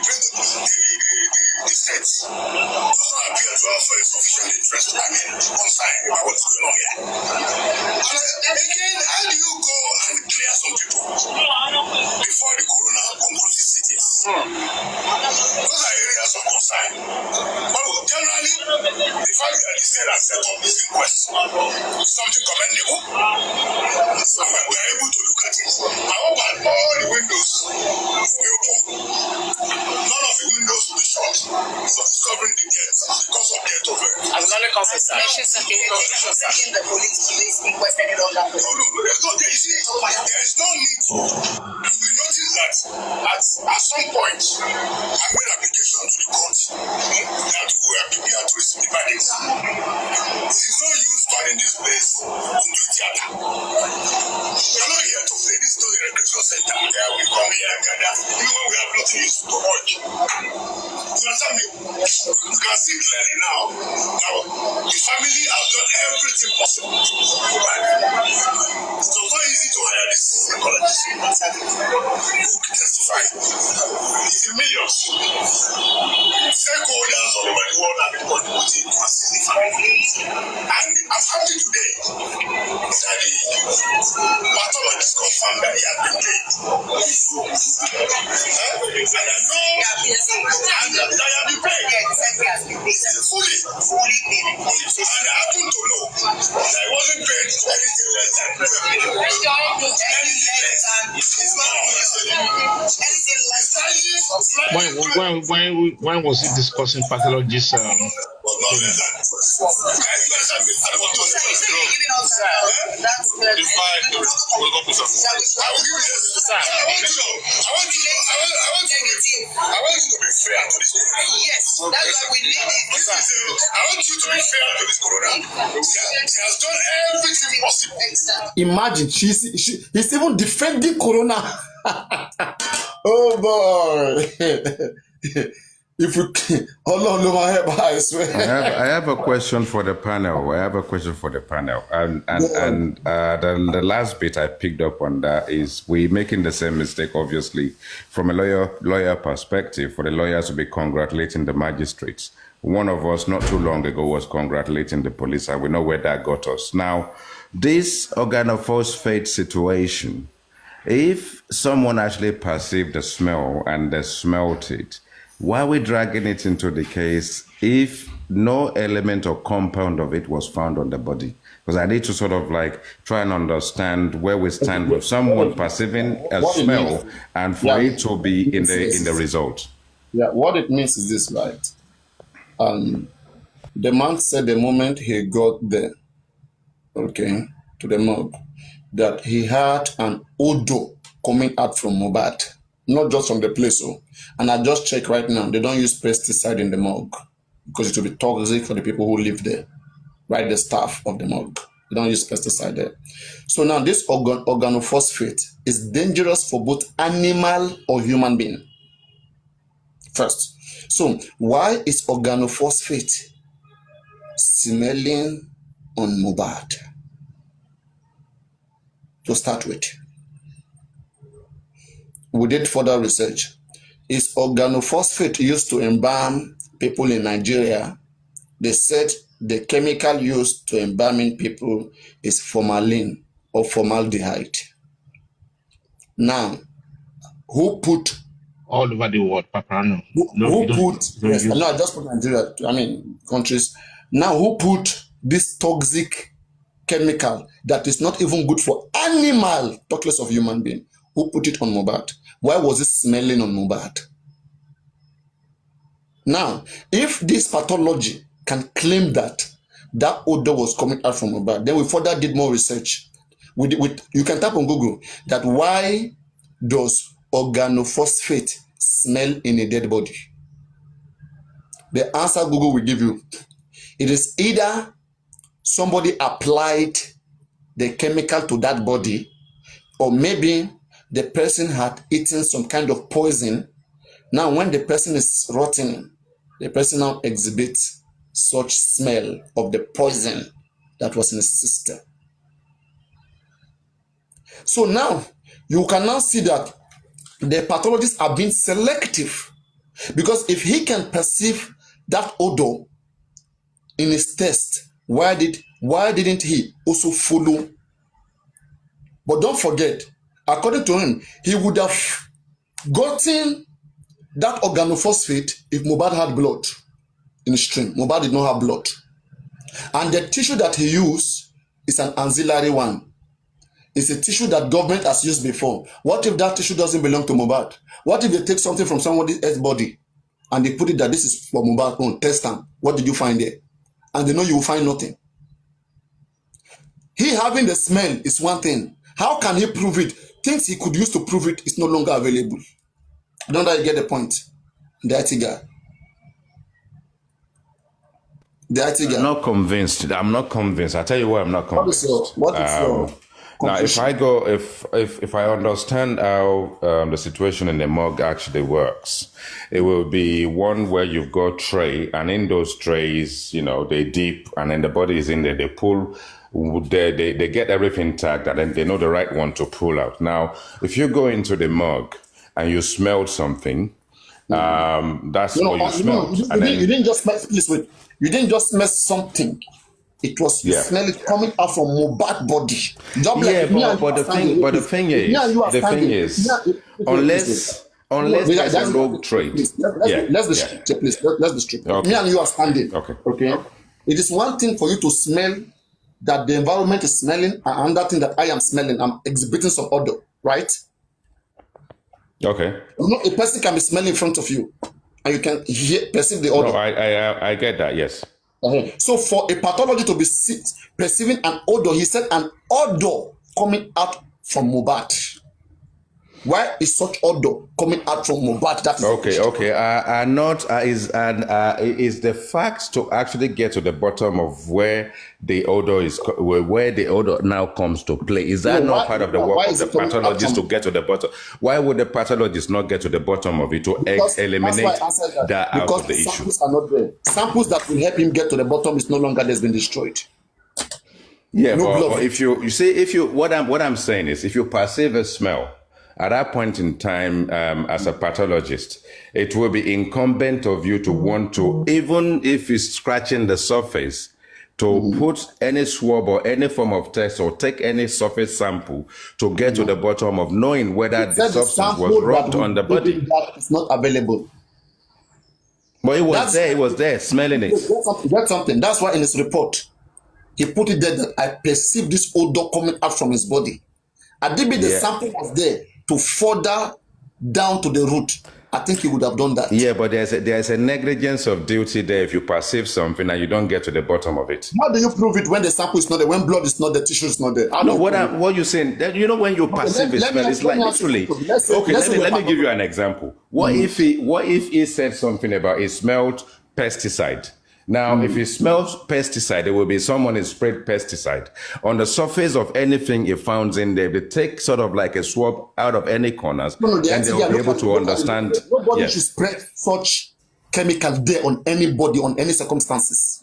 the state does not appear to have a sufficient interest, concern about what's going on here. And again, how do you go and clear some people before the corona concludes cities? Those are areas of concern. But generally, the fact that the state has set up this inquest is something commendable. So we are able to look at it. I hope that all the windows will be open. None of the windows will be shut for discovering the death, because of death of As an consequence. In conclusion, sir. The police inquest any longer. No, there is no need to. You will notice that at some point, I made application to the court that we are prepared to receive the verdict. It is no use turning this place into theater. We are not here to play. This is not a recreation center. Yeah, we come here and gather. Even when we have nothing to watch. You understand me? You can see clearly now. Now, the family has done everything possible. It's not easy to hire this psychologist. Who can testify? It's in millions. Stakeholders all over the world have been contributing to assist the family. And I'm happy today that the pathologist confirmed that he has been paid. And I know that I have been paid. Fully. And I happen to know that I wasn't paid anything less than when was he discussing pathologist? Imagine, he's even defending Corona. Oh boy. If we, I swear. I have a question for the panel. And the last bit I picked up on that is we're making the same mistake, obviously, from a lawyer perspective, for the lawyers to be congratulating the magistrates. One of us not too long ago was congratulating the police, and we know where that got us. Now, this organophosphate situation, if someone actually perceived the smell and they smelt it, why are we dragging it into the case if no element or compound of it was found on the body? Because I need to sort of like try and understand where we stand with someone perceiving a smell and for it to be in the result. Yeah, what it means is this, right? The man said the moment he got there, to the morgue, that he had an odor coming out from Mohbad, not just from the place. And I just checked right now, they don't use pesticide in the morgue because it will be toxic for the people who live there, right? The staff of the morgue. They don't use pesticide there. So now this organophosphate is dangerous for both animal or human being. First. So why is organophosphate smelling on Mohbad? To start with, we did further research. Is organophosphate used to embalm people in Nigeria? They said the chemical used to embalming people is formalin or formaldehyde. Now, who put all over the world, Paparano? I just put Nigeria, countries. Now, who put this toxic chemical that is not even good for animal, talk less of human being? Who put it on Mohbad? Why was it smelling on Mohbad? Now, if this pathology can claim that odor was coming out from Mohbad, then we further did more research. You can type on Google that why does organophosphate smell in a dead body? The answer Google will give you, it is either somebody applied the chemical to that body, or maybe the person had eaten some kind of poison. Now, when the person is rotting, the person now exhibits such smell of the poison that was in his system. So now, you can now see that the pathologists are being selective, because if he can perceive that odor in his test, why didn't he also follow? But don't forget, according to him, he would have gotten that organophosphate if Mohbad had blood in the stream. Mohbad did not have blood. And the tissue that he used is an ancillary one. It's a tissue that government has used before. What if that tissue doesn't belong to Mohbad? What if they take something from somebody else's body and they put it that this is for Mohbad? Test them. What did you find there? and they know you will find nothing. He having the smell is one thing. How can he prove it? Things he could use to prove it is no longer available. I don't know if you get the point. The IT guy. The IT guy. I'm not convinced. I'm not convinced. I tell you why I'm not convinced. What is your now, if I go, if I understand how the situation in the morgue actually works, it will be one where you've got tray, and in those trays, you know, they dip, and then the body is in there. They pull, they get everything tagged, and then they know the right one to pull out. Now, if you go into the morgue and you smell something, that's what you smelled. You didn't just smell. Please wait. You didn't just smell something. It was you smell it coming out from Mohbad body. But the thing is, unless there's a rogue trade. Let's be straight, please. Let's be straight. Okay. Me and you are standing. Okay. It is one thing for you to smell that the environment is smelling, and another thing that I am smelling. I'm exhibiting some odor, right? Okay. You know, a person can be smelling in front of you, and you can perceive the odor. No, I get that. Yes. So for a pathology to be perceiving an odor, he said an odor coming out from Mohbad. Why is such odor coming out from Mohbad? That's okay. Is the fact to actually get to the bottom of where the odor is, where the odor now comes to play? Is that not part of the work of the pathologist to get to the bottom? Why would the pathologist not get to the bottom of it to eliminate that out of the issue? Samples are not there. Samples that will help him get to the bottom is no longer has been destroyed. Yeah, but if what I'm saying is, if you perceive a smell at that point in time, as a pathologist, it will be incumbent of you to want to, even if it's scratching the surface, to put any swab or any form of test or take any surface sample to get to the bottom of knowing whether the substance was rubbed on the body. That is not available. But it was there, smelling it. That's something. That's why in his report, he put it there that I perceive this odor coming out from his body. Adibi, the sample was there to further down to the root. I think he would have done that. Yeah, but there's a negligence of duty there if you perceive something and you don't get to the bottom of it. How do you prove it when the sample is not there, when blood is not there, tissue is not there? No, what you're saying, you know, when you perceive a smell, it's like literally. Let me give you an example. What if he said something about it smelled pesticide? Now, if it smells pesticide, there will be someone who sprayed pesticide. On the surface of anything it found in there, they take sort of like a swab out of any corners, and they'll be able to understand. Nobody should spread such chemical there on anybody, on any circumstances.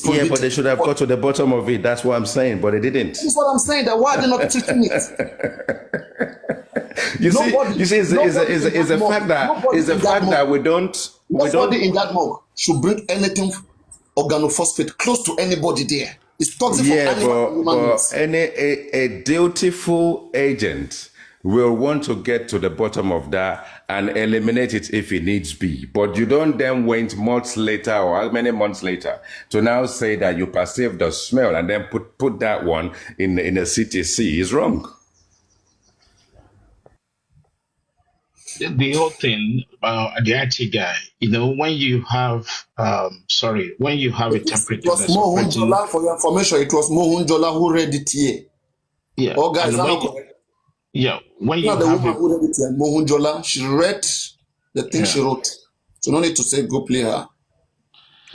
Yeah, but they should have got to the bottom of it. That's what I'm saying, but they didn't. That's what I'm saying. That why are they not treating it? It's a fact that we don't. Nobody in that morgue should bring anything organophosphate close to anybody there. It's toxic for animals. But a dutiful agent will want to get to the bottom of that and eliminate it if it needs be. But you don't then wait months later or how many months later to now say that you perceive the smell and then put that one in a CTC is wrong. The whole thing, the IT guy, you know, when you have, when you have a temperature. It was Mohunjola, for your information, it was Mohunjola who read it here. Yeah. Oh, guys, when you have the woman who read it here, Mohunjola, she read the thing she wrote. So no need to say go play her.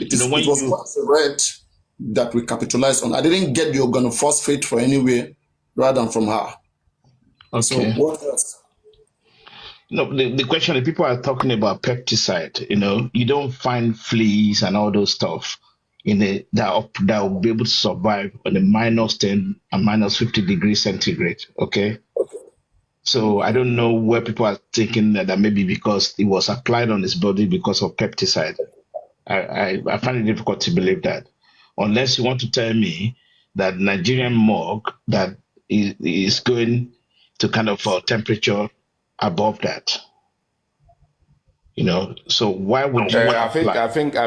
It was what she read that we capitalized on. I didn't get the organophosphate for anywhere rather than from her. Okay. So what else? No, the question is people are talking about pesticide. You know, you don't find fleas and all those stuff in that will be able to survive on the -10 and -50 degrees centigrade. Okay. So I don't know where people are thinking that maybe because it was applied on his body because of pesticide. I find it difficult to believe that, unless you want to tell me that Nigerian morgue that is going to kind of temperature above that, you know. So why would you? I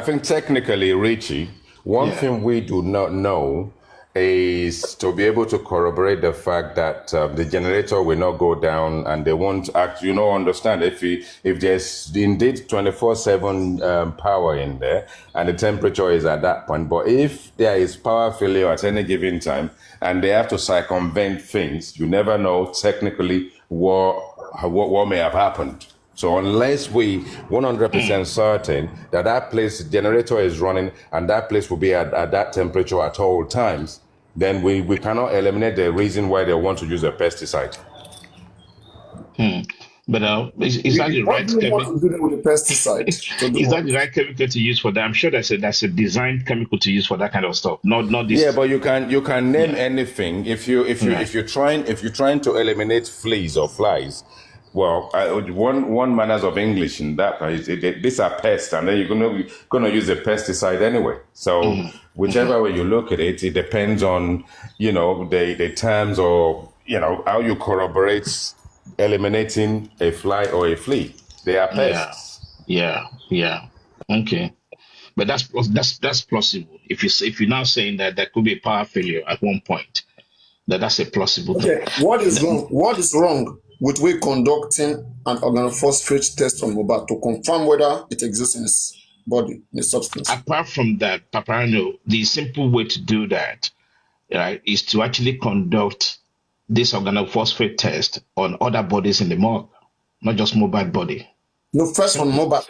think technically, Richie, one thing we do not know is to be able to corroborate the fact that the generator will not go down and they won't act, understand if there's indeed 24/7 power in there and the temperature is at that point. But if there is power failure at any given time and they have to circumvent things, you never know technically what may have happened. So unless we 100% certain that that place generator is running and that place will be at that temperature at all times, then we cannot eliminate the reason why they want to use a pesticide. But is that the What right do you want chemical? to do with the pesticide? Is that the right chemical to use for that? I'm sure that's a designed chemical to use for that kind of stuff. Not this. Yeah, but you can name anything if you're trying to eliminate fleas or flies. Well, one manners of English in that these are pests, and then you're gonna use a pesticide anyway. So whichever way you look at it, it depends on the terms or how you corroborate eliminating a fly or a flea. They are pests. Yeah. Okay. But that's plausible. If you're now saying that there could be a power failure at one point, that's a plausible thing. Okay, what is wrong? What is wrong with we conducting an organophosphate test on Mohbad to confirm whether it exists in his body, in his substance? Apart from that, Paparano, the simple way to do that, right, is to actually conduct this organophosphate test on other bodies in the morgue, not just Mohbad body. No, first on Mohbad.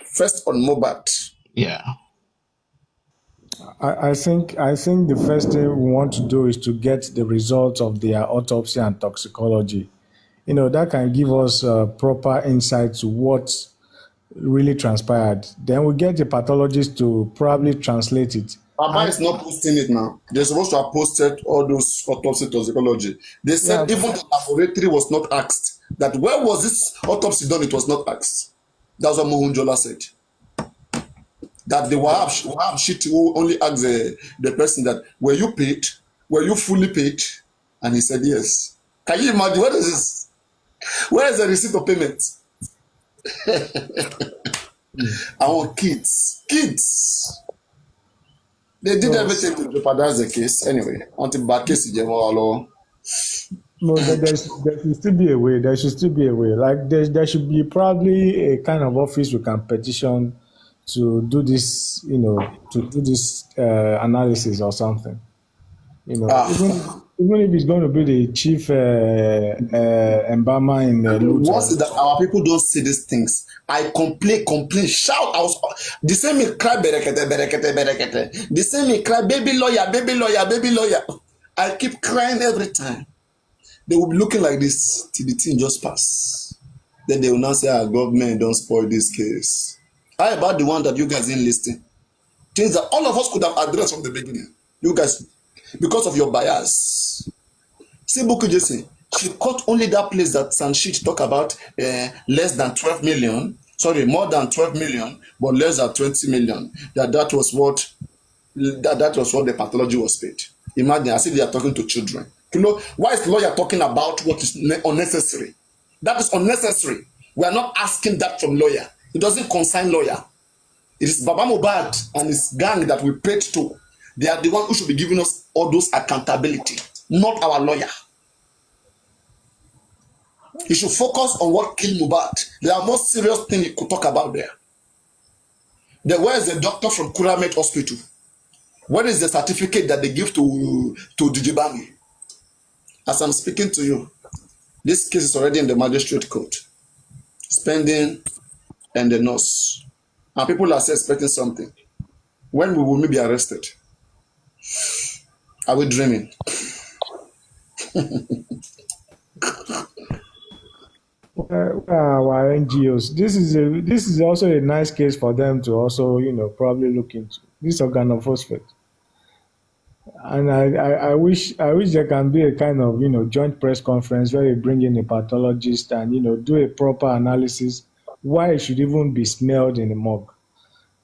Yeah. I think the first thing we want to do is to get the results of their autopsy and toxicology. That can give us proper insight to what really transpired. Then we get the pathologist to probably translate it. Baba is not posting it now. They're supposed to have posted all those autopsy toxicology. They said even the laboratory was not asked. That where was this autopsy done? It was not asked. That's what Mohunjola said. That the Wahab shit who only asked the person that, were you paid? Were you fully paid? And he said yes. Can you imagine? What is this? Where is the receipt of payment? Our kids. They did everything to jeopardize the case anyway. Until back case is no, there should still be a way. There should still be a way. Like there should be probably a kind of office we can petition to do this, analysis or something. Even if it's going to be the chief embalmer in what's it that our people don't see these things? I complain, shout out. The same me cry, berekete. The same me cry, baby lawyer. I keep crying every time. They will be looking like this till the thing just pass. Then they will now say, government don't spoil this case. How about the one that you guys didn't listen? Things that all of us could have addressed from the beginning. You guys, because of your bias. See, Buku Jesse, she caught only that place that Sanshit talk about less than 12 million. Sorry, more than 12 million, but less than 20 million. That was what the pathology was paid. Imagine, as if they are talking to children. Why is the lawyer talking about what is unnecessary? That is unnecessary. We are not asking that from lawyer. It doesn't concern lawyer. It is Baba Mohbad and his gang that we paid to. They are the one who should be giving us all those accountability, not our lawyer. He should focus on what killed Mohbad. There are more serious things he could talk about there. Where is the doctor from Kuramet Hospital? What is the certificate that they give to Dijibangi? As I'm speaking to you, this case is already in the magistrate court. Spending and the nurse. And people are still expecting something. When will we be arrested? Are we dreaming? Our NGOs. This is also a nice case for them to also, probably look into this organophosphate. And I wish there can be a kind of joint press conference where you bring in a pathologist and do a proper analysis why it should even be smelled in the morgue.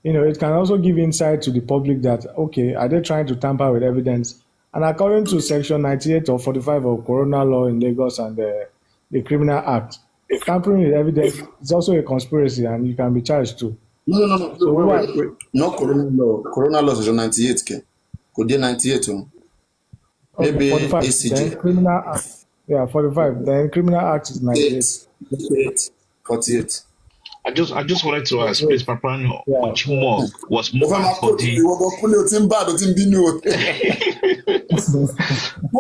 It can also give insight to the public that, okay, are they trying to tamper with evidence? And according to Section 98 or 45 of Corona Law in Lagos and the Criminal Act, tampering with evidence is also a conspiracy and you can be charged too. No. So wait. Not Corona Law. Corona Law Section 98. Could be 98. Okay, Maybe 45. Then ACJ. criminal act. Yeah, 45. Then criminal act is 98. 48. 48. I just wanted to Yeah, ask, please, wait. Paparano, Yeah. which mug was If I'm a Mohbad's coach, body? you will go cool your team bad, or team binu.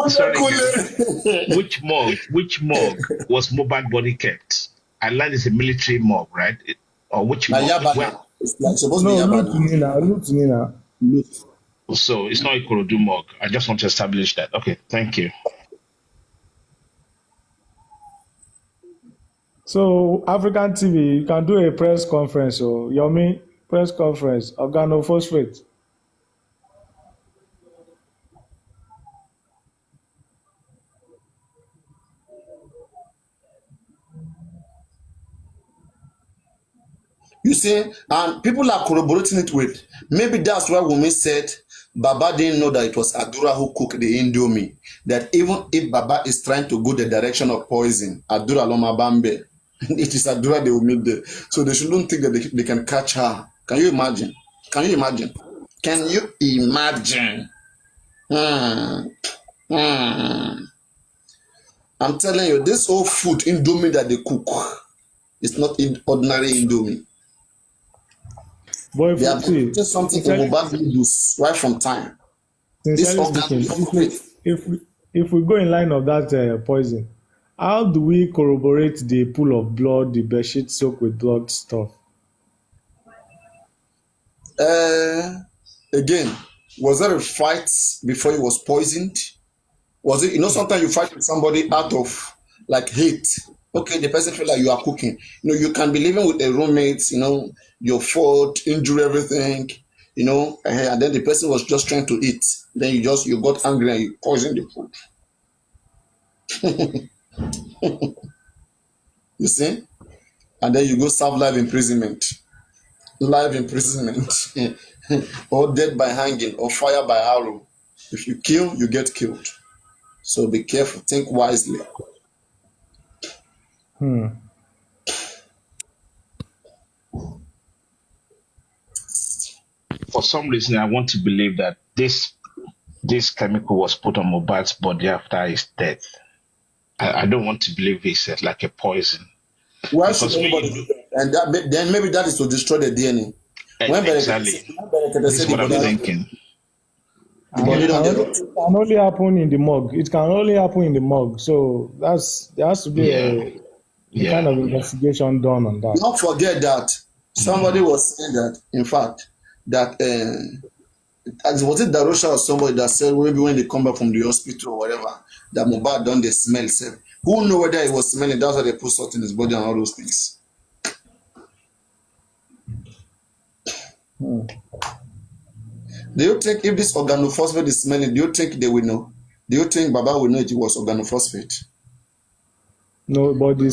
Sorry, guys. Cool. Which mug was Mohbad body kept? I learned it's a military mug, right? Or which Na mug? Where? Yabana. It's like supposed to be No, loot Yabana. Nina. Loot Nina. Look. So it's not a Korodu mug. I just want to establish that. Okay, thank you. So African TV, you can do a press conference. So Yomi press conference. Organophosphate. You see, and people are corroborating it with. Maybe that's why Wumi said Baba didn't know that it was Adura who cooked the Indomie. That even if Baba is trying to go the direction of poison, Adura Loma Bambe, it is Adura they will meet there. So they shouldn't think that they can catch her. Can you imagine? Can you imagine? Can you imagine? Hmm. Hmm. I'm telling you, this whole food Indomie that they cook is not ordinary Indomie. But if They you are see, putting something in Mohbad videos right from time. This sincerely organ speaking, if we go in line of that poison, how do we corroborate the pool of blood, the bedsheet soaked with blood stuff? Again, was there a fight before he was poisoned? Was it, sometimes you fight with somebody out of like hate. Okay, the person feel like you are cooking. You can be living with a roommate, your fault, injury, everything, and then the person was just trying to eat. Then you got angry and you poisoned the food. You see? And then you go serve life imprisonment. Life imprisonment. Or death by hanging or fire by arrow. If you kill, you get killed. So be careful, think wisely. For some reason, I want to believe that this chemical was put on Mohbad's body after his death. I don't want to believe it's like a poison. Why should anybody do that? And then maybe that is to destroy the DNA. Exactly. This is what I'm thinking. It can only happen in the morgue. It can only happen in the morgue. So there has to be a kind of investigation done on that. Don't forget that somebody was saying that, in fact, that was it Darosha or somebody that said maybe when they come back from the hospital or whatever, that Mohbad done the smell. Said, who know whether he was smelling? That's why they put salt in his body and all those things. Do you think if this organophosphate is smelling, do you think they will know? Do you think Baba will know it was organophosphate? No, but the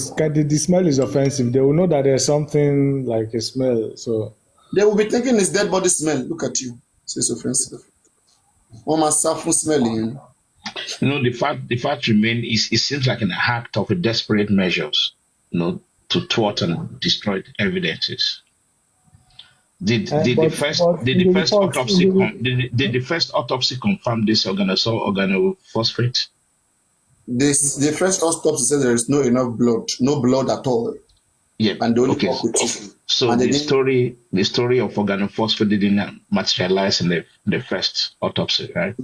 smell is offensive. They will know that there's something like a smell. So they will be thinking it's dead body smell. Look at you. So it's offensive. One must suffer smelling. The fact remains it seems like an act of a desperate measures, to thwart and destroy evidences. Did the first autopsy confirm this organophosphate? The first autopsy said there is no enough blood, no blood at all. Yeah. And the only So the story of organophosphate didn't materialize in the first autopsy, right?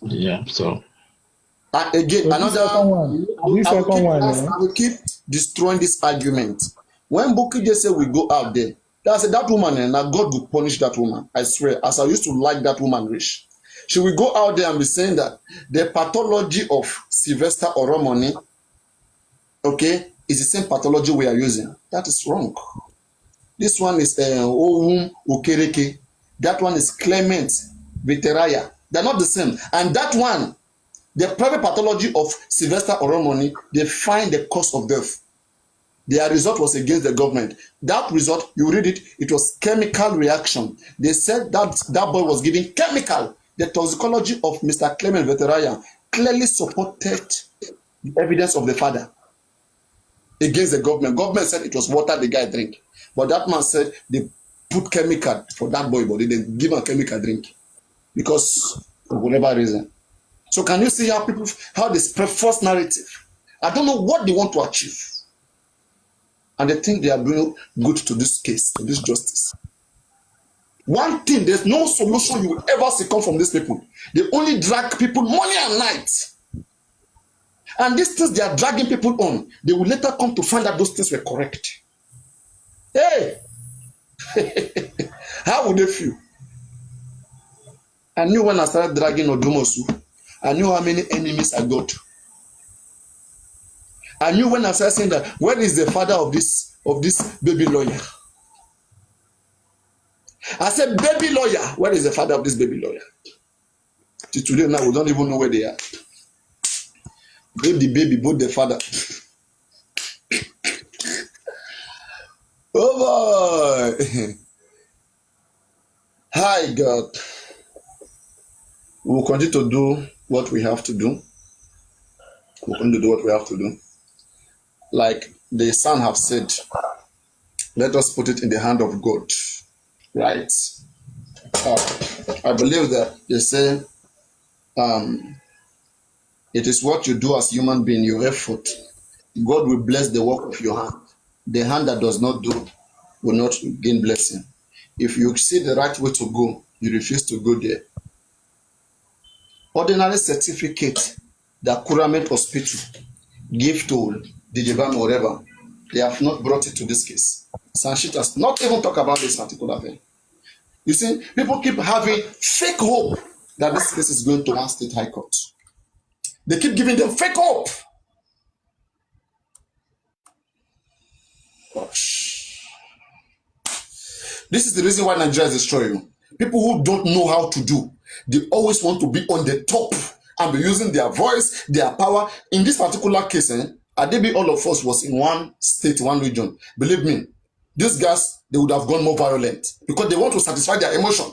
Yeah. So again, I will keep destroying this argument. When Bukky just said we go out there, that woman, and God will punish that woman. I swear, as I used to like that woman, rich. She will go out there and be saying that the pathology of Sylvester Oromoni, okay, is the same pathology we are using. That is wrong. This one is Ohum Okereke. That one is Clement Veteraya. They're not the same. And that one, the private pathology of Sylvester Oromoni, they find the cause of death. Their result was against the government. That result, you read it, it was chemical reaction. They said that boy was giving chemical. The toxicology of Mr. Clement Veteraya clearly supported the evidence of the father against the government. Government said it was water the guy drink. But that man said they put chemical for that boy, but they didn't give him a chemical drink because for whatever reason. So can you see how they spread false narrative? I don't know what they want to achieve. And they think they are doing good to this case, to this justice. One thing, there's no solution you will ever see come from these people. They only drag people morning and night. And these things they are dragging people on, they will later come to find that those things were correct. Hey! How would they feel? I knew when I started dragging Odumosu, I knew how many enemies I got. I knew when I started saying that, where is the father of this baby lawyer? I said, baby lawyer, where is the father of this baby lawyer? Till today now, we don't even know where they are. Both the baby, both the father. Oh boy! Hi God. We will continue to do what we have to do. We'll continue to do what we have to do. Like the son have said, let us put it in the hand of God. Right? I believe that they say it is what you do as human being, your effort. God will bless the work of your hand. The hand that does not do will not gain blessing. If you see the right way to go, you refuse to go there. Ordinary certificate that Kuramet Hospital give to Dijibam or whatever, they have not brought it to this case. Sanshit has not even talked about this particular thing. You see, people keep having fake hope that this case is going to one state high court. They keep giving them fake hope. Gosh. This is the reason why Nigeria is destroying. People who don't know how to do, they always want to be on the top and be using their voice, their power. In this particular case, Adebi, all of us was in one state, one region. Believe me, these guys, they would have gone more violent because they want to satisfy their emotion.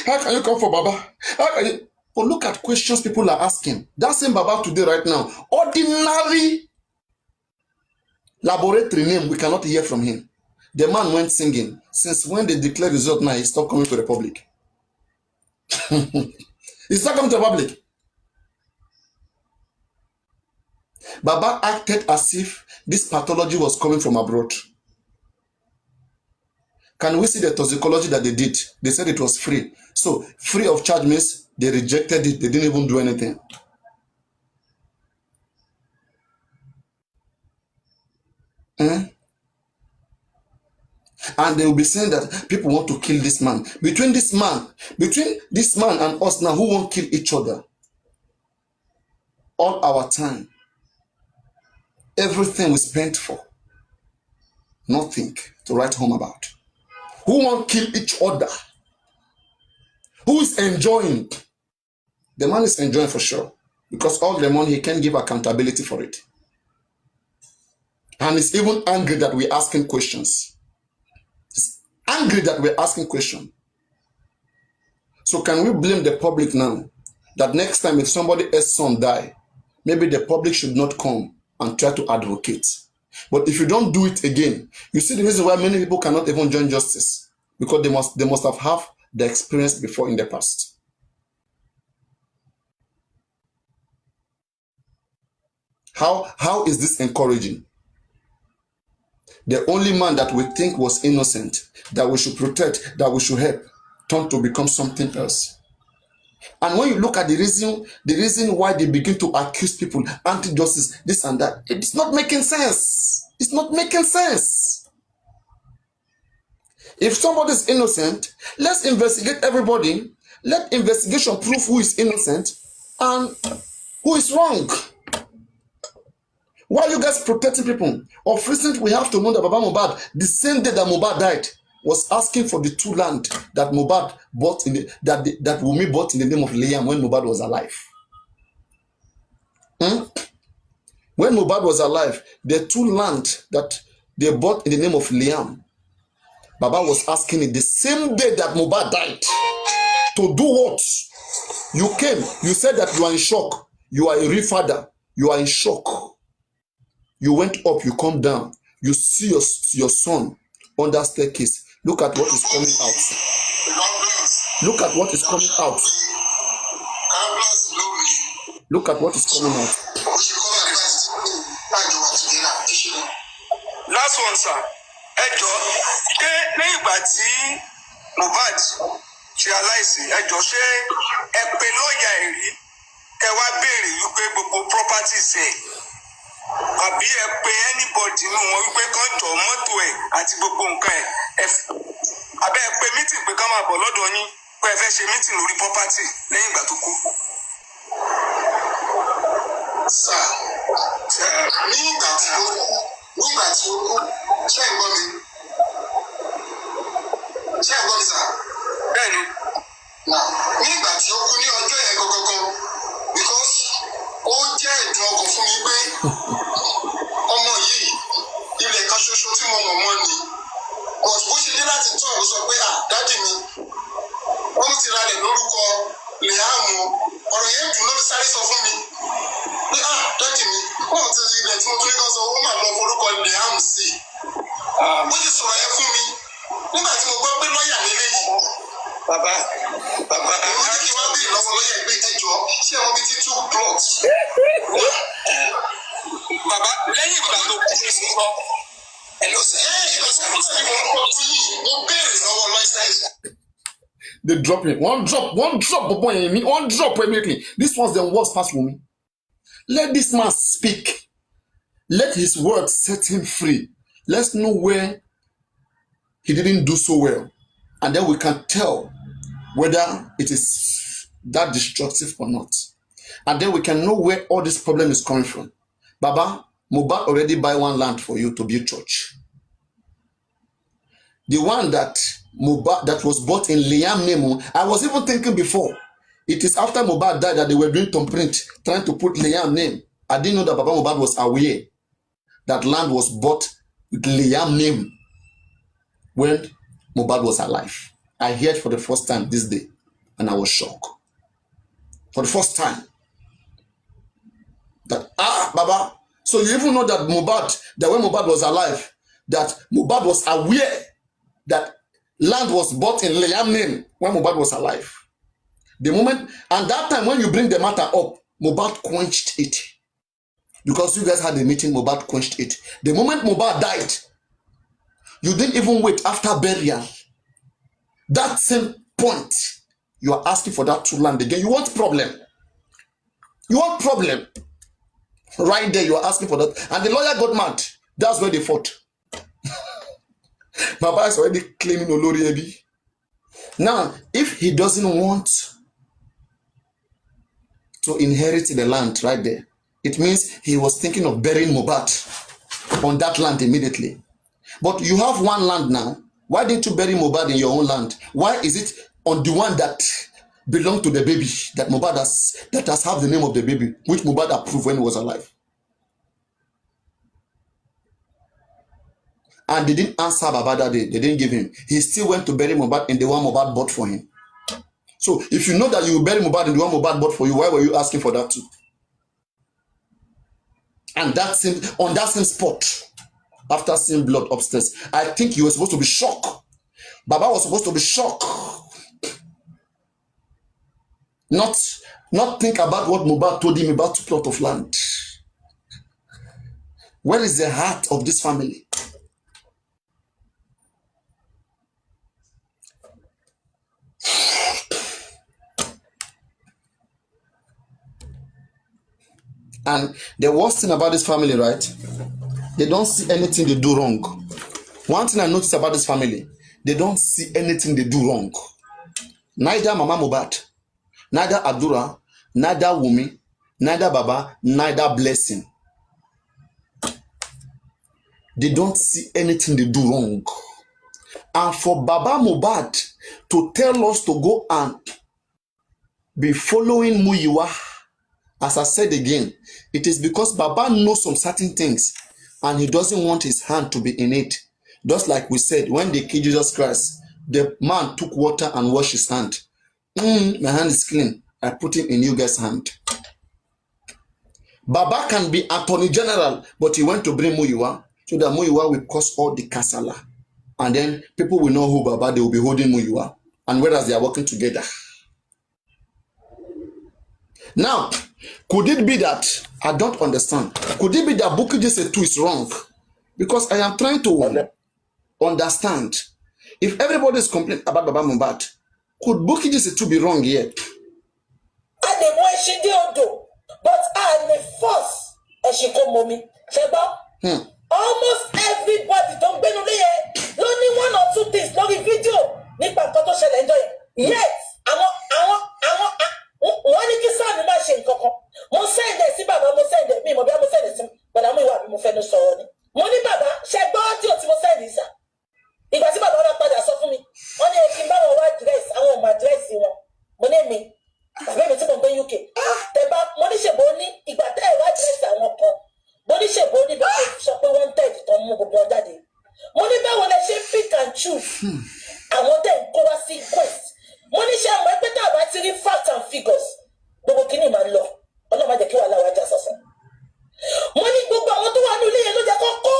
How can you come for Baba? How can you? But look at questions people are asking. That same Baba today, right now, ordinary laboratory name, we cannot hear from him. The man went singing. Since when they declare result now, he stopped coming to the public. He's not coming to the public. Baba acted as if this pathology was coming from abroad. Can we see the toxicology that they did? They said it was free. So free of charge means they rejected it. They didn't even do anything. And they will be saying that people want to kill this man. Between this man and us now, who won't kill each other? All our time. Everything we spent for. Nothing to write home about. Who won't kill each other? Who is enjoying? The man is enjoying for sure. Because all the money, he can give accountability for it. And he's even angry that we're asking questions. He's angry that we're asking questions. So can we blame the public now? That next time if somebody else's son die, maybe the public should not come and try to advocate. But if you don't do it again, you see the reason why many people cannot even join justice. Because they must have had the experience before in the past. How is this encouraging? The only man that we think was innocent, that we should protect, that we should help, turned to become something else. And when you look at the reason why they begin to accuse people, anti-justice, this and that, it's not making sense. It's not making sense. If somebody is innocent, let's investigate everybody. Let investigation prove who is innocent and who is wrong. Why are you guys protecting people? Of recent, we have to know that Baba Mohbad, the same day that Mohbad died, was asking for the 2 land that Mohbad bought that Wumi bought in the name of Liam when Mohbad was alive. When Mohbad was alive, the 2 land that they bought in the name of Liam, Baba was asking it the same day that Mohbad died. To do what? You came, you said that you are in shock. You are a real father. You are in shock. You went up, you come down. You see your son on that staircase. Look at what is coming out. Look at what is coming out. Look at what is coming out. Last one, sir. Ẹ jọ̀ọ́, ṣé lẹ́yìn ìgbà tí Mohbad ṣe aláìsí, ẹ jọ̀ọ́ ṣé ẹ pe lọ́ọ̀yà ẹ̀ rí kẹ wá béèrè wípé gbogbo properties ẹ̀ àbí ẹ pe anybody nínú wọn wípé kán jọ mọ́tò ẹ̀ àti gbogbo nǹkan ẹ̀ abẹ́ ẹ pe meeting pé ká máa bọ̀ lọ́dọ̀ yín pé ẹ fẹ́ ṣe meeting lórí property lẹ́yìn ìgbà tó kú. Sà, nígbà tí ó kú ṣé ẹ gbọ́ mi? Ṣé ẹ gbọ́ mi sà? Bẹ́ẹ̀ni. Nígbà tí ó kú ní ọjọ́ yẹn gangan because ó jẹ́ ìdùn ọkàn fún mi pé ọmọ yìí ilẹ̀ kan ṣoṣo tí mo mọ̀ mọ́ ni bó ṣe dé láti tún àwọn sọ pé dádì mi wọ́n ti ralẹ̀ lórúkọ Liam ọ̀rọ̀ yẹn dùn lórí sáré sọ fún mi pé dádì mi wọ́n ti rí ilẹ̀ tí mo tún ní kan sọ ó máa lọ forúkọ Liam sí i bó ṣe sọ̀rọ̀ yẹn fún mi nígbà tí mo gbọ́ pé lọ́ọ̀yà lélẹ́yìí. Bàbá àwọn ní kí wọ́n bí lọ́wọ́ lọ́yẹ̀ gbé ẹjọ́ ṣé wọ́n bí tí 2 plots. Bàbá lẹ́yìn ìgbà tó kú ní sí gbọ́. Ẹ̀lọ́ sẹ́ mo béèrè lọ́wọ́ lọ́yẹ̀. They drop it. One drop, boy, one drop immediately. This was the worst part for me. Let this man speak. Let his words set him free. Let's know where he didn't do so well. And then we can tell whether it is that destructive or not. And then we can know where all this problem is coming from. Baba, Mohbad already buy one land for you to build church. The one that was bought in Liam name, I was even thinking before. It is after Mohbad died that they were doing thumbprint, trying to put Liam name. I didn't know that Baba Mohbad was aware that land was bought with Liam name when Mohbad was alive. I heard for the first time this day, and I was shocked. For the first time. That, Baba, so you even know that Mohbad, that when Mohbad was alive, that Mohbad was aware that land was bought in Liam name when Mohbad was alive. The moment, and that time when you bring the matter up, Mohbad quenched it. Because you guys had a meeting, Mohbad quenched it. The moment Mohbad died, you didn't even wait after burial. That same point, you are asking for that 2 land again. You want problem. You want problem. Right there, you are asking for that. And the lawyer got mad. That's where they fought. Baba is already claiming Olori Ebi. Now, if he doesn't want to inherit the land right there, it means he was thinking of burying Mohbad on that land immediately. But you have one land now. Why didn't you bury Mohbad in your own land? Why is it on the one that belonged to the baby that Mohbad has, that has have the name of the baby, which Mohbad approved when he was alive? And they didn't answer Baba that day. They didn't give him. He still went to bury Mohbad in the one Mohbad bought for him. So if you know that you will bury Mohbad in the one Mohbad bought for you, why were you asking for that too? And that same, on that same spot, after seeing blood upstairs, I think you were supposed to be shocked. Baba was supposed to be shocked. Not think about what Mohbad told him about 2 plots of land. Where is the heart of this family? And the worst thing about this family, right? They don't see anything they do wrong. One thing I noticed about this family, they don't see anything they do wrong. Neither Mama Mohbad, neither Adura, neither Wumi, neither Baba, neither Blessing. They don't see anything they do wrong. And for Baba Mohbad to tell us to go and be following Muyiwa, as I said again, it is because Baba knows some certain things and he doesn't want his hand to be in it. Just like we said, when they killed Jesus Christ, the man took water and washed his hand. My hand is clean. I put it in you guys' hand. Baba can be Attorney General, but he went to bring Muyiwa so that Muyiwa will cause all the kasala. And then people will know who Baba, they will be holding Muyiwa. And whereas they are working together. Now, Could it be that I don't understand? Could it be that Bukky Jesse 2 is wrong? Because I am trying to understand. If everybody is complaining about Baba Mohbad, could Bukky Jesse 2 be wrong here? I dey know she dey odo, but I dey force and she come mommy. Sheba. Almost everybody don't be no only one or two things lórí video nípa nǹkan tó ṣẹlẹ̀ ńjọ́ yẹn. Yet àwọn wọ́n ní kí sáà ní má ṣe nǹkan kan. Mo send ẹ̀ sí bàbá, mo send ẹ̀ mi mo bí mo send ẹ̀ sí bàbá mo ìwà bí mo fẹ́ ló sọ̀rọ̀ ni. Mo ní bàbá ṣe gbọ́ tí o ti mo send ìsà. Ìgbà tí bàbá wọn padà sọ fún mi, wọ́n ní kí n bá wọn wá dress àwọn ọmọ àdírẹ́sì wọn. Mo ní mi bàbá mi tí mo gbé UK. Tẹ̀bá mo ní ṣèbó ní ìgbà tẹ́ ẹ̀ wá dress àwọn kan. Mo ní ṣèbó ní bá sọ pé wọ́n tẹ̀ ìtàn mú gbogbo ọjà dé. Mo ní báwo lẹ ṣe pick and choose àwọn tẹ̀ ń kó wá sí quest. Mo ní ṣe àwọn ẹgbẹ́ tá a bá ti rí facts and figures gbogbo kìíní máa ń lọ ọlọ́run má jẹ́ kí wàá láwọn ajá sọ̀sọ̀. Mo ní gbogbo àwọn tó wà ní ilé yẹn ló jẹ́ kọ́kọ́.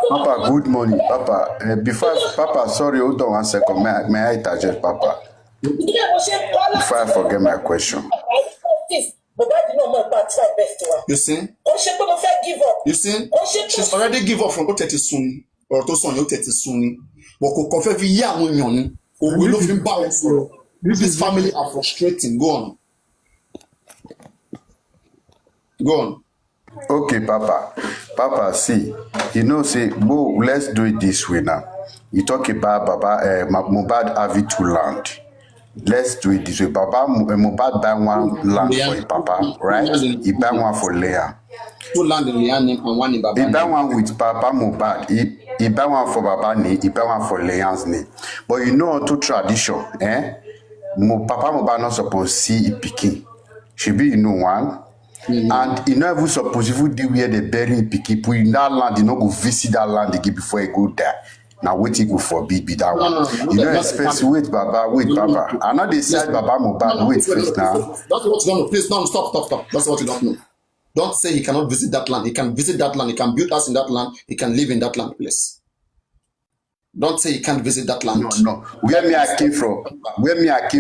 Papa, good morning, Papa. Before Papa, sorry, hold on 1 second. May I interject, Papa? Before I forget my question. You see? You see? She's already give up from Oteti Sunni. Or to son Oteti Sunni. But ko kofe fi ya àwọn èèyàn ni. Òwe ló fi ń bá wọn sọ̀rọ̀. This family are frustrating. Go on. Go on. Okay, Papa. Papa, see, you know, say, well, let's do it this way now. You talk about Baba Mohbad having 2 land. Let's do it this way. Baba Mohbad buy 1 land for his papa, right? He buy 1 for Leah. 2 land in Leah name and 1 in Baba. He buy 1 with Papa Mohbad. He buy 1 for Baba name. He buy 1 for Leah's name. But you know, to tradition, Papa Mohbad not supposed to see a pikin. Should be, you know, one. And you know, even suppose if you do where they bury pikin, put in that land, you know, go visit that land again before you go there. Now wait, go forbid be that one. You know, especially wait, Baba. I know they said Baba Mohbad. Wait first now. That's what you don't know. Please, no, stop. That's what you don't know. Don't say he cannot visit that land. He can visit that land. He can build us in that land. He can live in that land, please. Don't say he can't visit that land. No. Where me I came from, where me I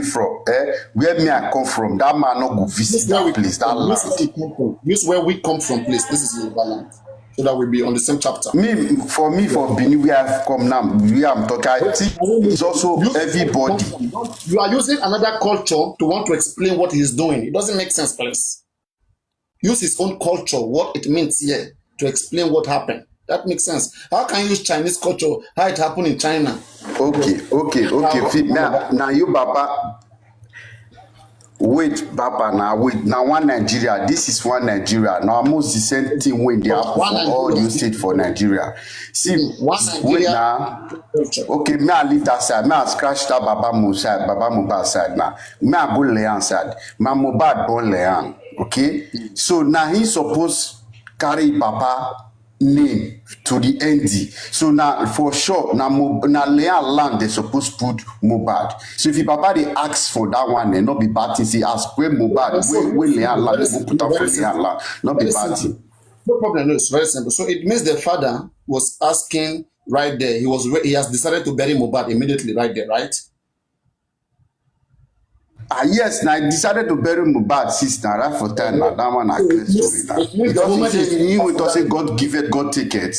come from, that man not go visit that place, that land. Use where we come from, please. This is Yoruba land. So that we'll be on the same chapter. For Benin, where I've come now, where I'm talking, I think it's also everybody. You are using another culture to want to explain what he's doing. It doesn't make sense, please. Use his own culture, what it means here, to explain what happened. That makes sense. How can you use Chinese culture, how it happened in China? Okay. Now you, Papa. Wait, Papa, now one Nigeria. This is one Nigeria. Now almost the same thing when they happen for all you state for Nigeria. See, wait now. Okay, may I leave that side. May I scratch that Baba Mohbad side now. May I go Leon side. My Mohbad born Leon. Okay? So now he's supposed carry Papa name to the ND. So now for sure, now Leon land they supposed to put Mohbad. So if your papa they ask for that one, they not be bad thing. Say ask where Mohbad, where Leon land, they go put up for Leon land. Not be bad thing. No problem. No, it's very simple. So it means the father was asking right there. He has decided to bury Mohbad immediately right there, right? Yes, now I decided to bury Mohbad sister right for 10. Now that one I clear story now. Because he say you will say God give it, God take it.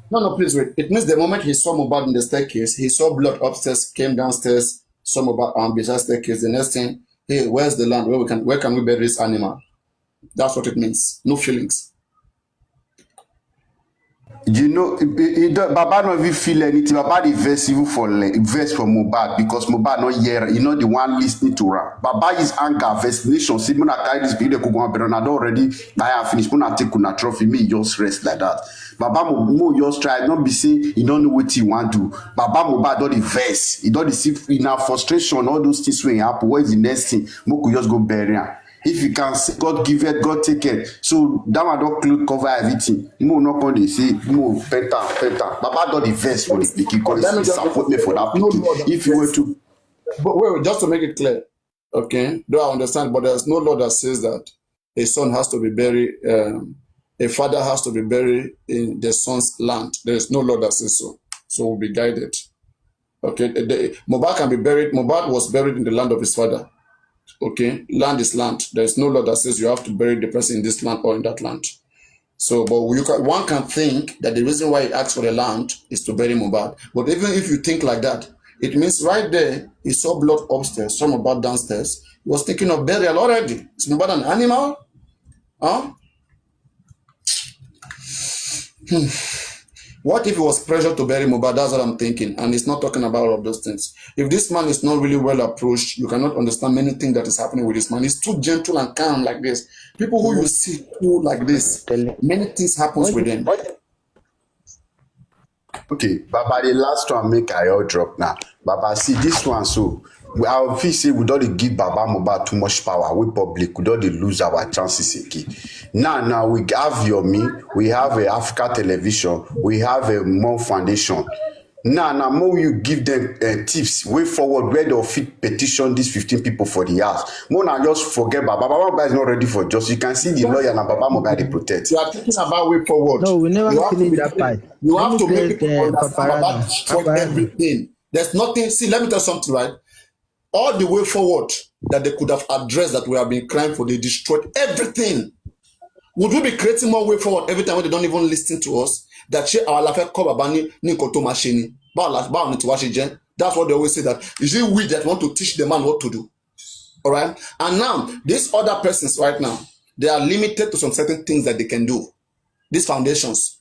No, please wait. It means the moment he saw Mohbad in the staircase, he saw blood upstairs, came downstairs, saw Mohbad beside staircase. The next thing, hey, where's the land? Where can we bury this animal? That's what it means. No feelings. You know, Baba not even feel anything. Baba the verse even for Mohbad because Mohbad not here. You know the one listening to her. Baba is anger, vaccination. See, when I carry this video, I don't already. I have finished. When I take una trophy, me just rest like that. Baba Mo just try not be say he don't know what he want to. Baba Mohbad don't the verse. He don't see in our frustration. All those things when happen. What is the next thing? Mo could just go bury him. If you can say God give it, God take it. So that one don't cover everything. Mo not going to say mo better. Baba don't the verse for the pikin because he support me for that pikin. If you were to, but wait, just to make it clear, okay? Though I understand, but there's no law that says that a son has to be buried. A father has to be buried in the son's land. There is no law that says so. So we'll be guided. Okay, Mohbad can be buried. Mohbad was buried in the land of his father. Okay, land is land. There is no law that says you have to bury the person in this land or in that land. So, but one can think that the reason why he asked for the land is to bury Mohbad. But even if you think like that, it means right there, he saw blood upstairs, saw Mohbad downstairs. He was thinking of burial already. Is Mohbad an animal? Huh? What if it was pressure to bury Mohbad? That's what I'm thinking. And it's not talking about all of those things. If this man is not really well approached, you cannot understand many things that is happening with this man. He's too gentle and calm like this. People who you see too like this, many things happens with them. Okay, Baba, the last one make I all drop now. Baba, see this one, so I feel say we don't give Baba Mohbad too much power. We public, we don't lose our chances again. Now we have Yomi, we have a Africa Television, we have a Mo Foundation. Now more you give them tips way forward where they'll fit petition these 15 people for the house. More now just forget Baba Mohbad is not ready for justice. You can see the lawyer and Baba Mohbad they protect. You are thinking about way forward. No, we never finished that part. You have to make people understand Baba destroyed everything. There's nothing. See, let me tell you something, right? All the way forward that they could have addressed that we have been crying for, they destroyed everything. Would we be creating more way forward every time when they don't even listen to us? That she our life cover bani ni koto machine. That's what they always say, that is it we that want to teach the man what to do. All right. And now these other persons right now, they are limited to some certain things that they can do. These foundations.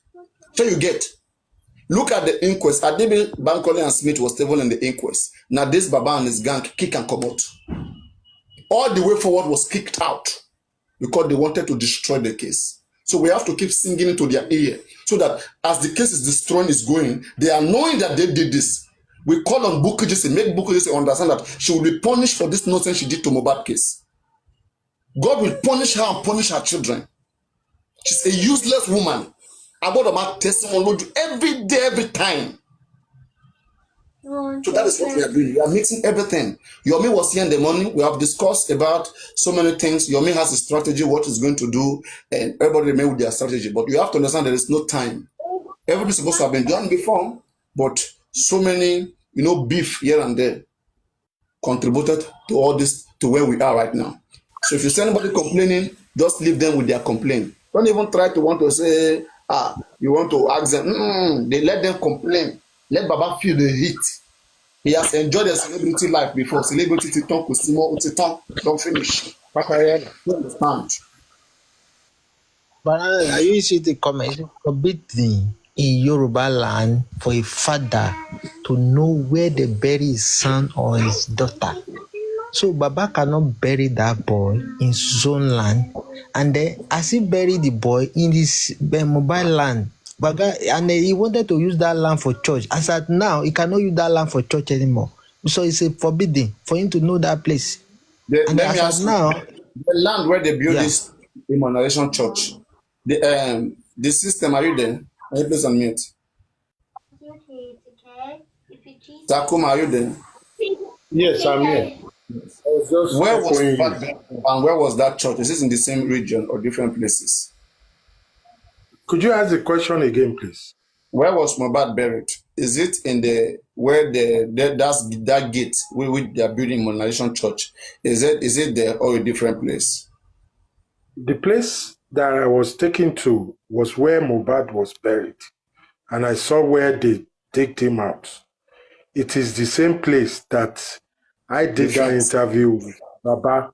So you get. Look at the inquest. Adibi, Bankole and Smith was still in the inquest. Now this Baba and his gang kick and come out. All the way forward was kicked out because they wanted to destroy the case. So we have to keep singing into their ear so that as the case is destroying is going, they are knowing that they did this. We call on Bukky Jesse, make Bukky Jesse understand that she will be punished for this nonsense she did to Mohbad case. God will punish her and punish her children. She's a useless woman. I got about testimony every day, every time. So that is what we are doing. We are mixing everything. Yomi was here in the morning. We have discussed about so many things. Yomi has a strategy, what he's going to do, and everybody remain with their strategy. But you have to understand there is no time. Everything's supposed to have been done before, but so many, beef here and there contributed to all this, to where we are right now. So if you see anybody complaining, just leave them with their complaint. Don't even try to want to say, you want to ask them. They let them complain. Let Baba feel the heat. He has enjoyed the celebrity life before. Celebrity talk with Simo Utitan. Don't finish. You understand? But I used to see the comment forbidding in Yoruba land for a father to know where they bury his son or his daughter. So Baba cannot bury that boy in his own land, and then as he buried the boy in his mobile land, and he wanted to use that land for church. As at now, he cannot use that land for church anymore. So it's a forbidden for him to know that place. And as at now, the land where they build this Immaculation Church, the system, are you there? Are you please unmute? Takuma, are you there? Yes, I'm here. Where was and where was that church? Is this in the same region or different places? Could you ask the question again, please? Where was Mohbad buried? Is it in that gate where they are building Immaculation Church? Is it there or a different place? The place that I was taken to was where Mohbad was buried, and I saw where they digged him out. It is the same place that I did that interview with Baba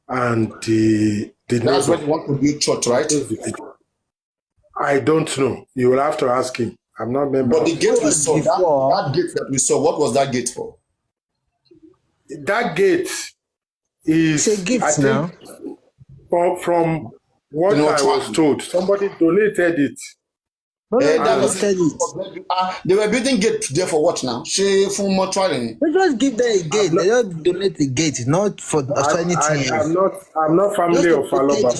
and the That's where you want to build church, right? I don't know. You will have to ask him. I'm not member. But the gate we saw, that gate that we saw, what was that gate for? That gate is, it's a gift, I think, now. From what I was told, somebody donated it. They were building gate there for what now? They just give them a gate. They just donate the gate, not for anything. I'm not family of Faloba.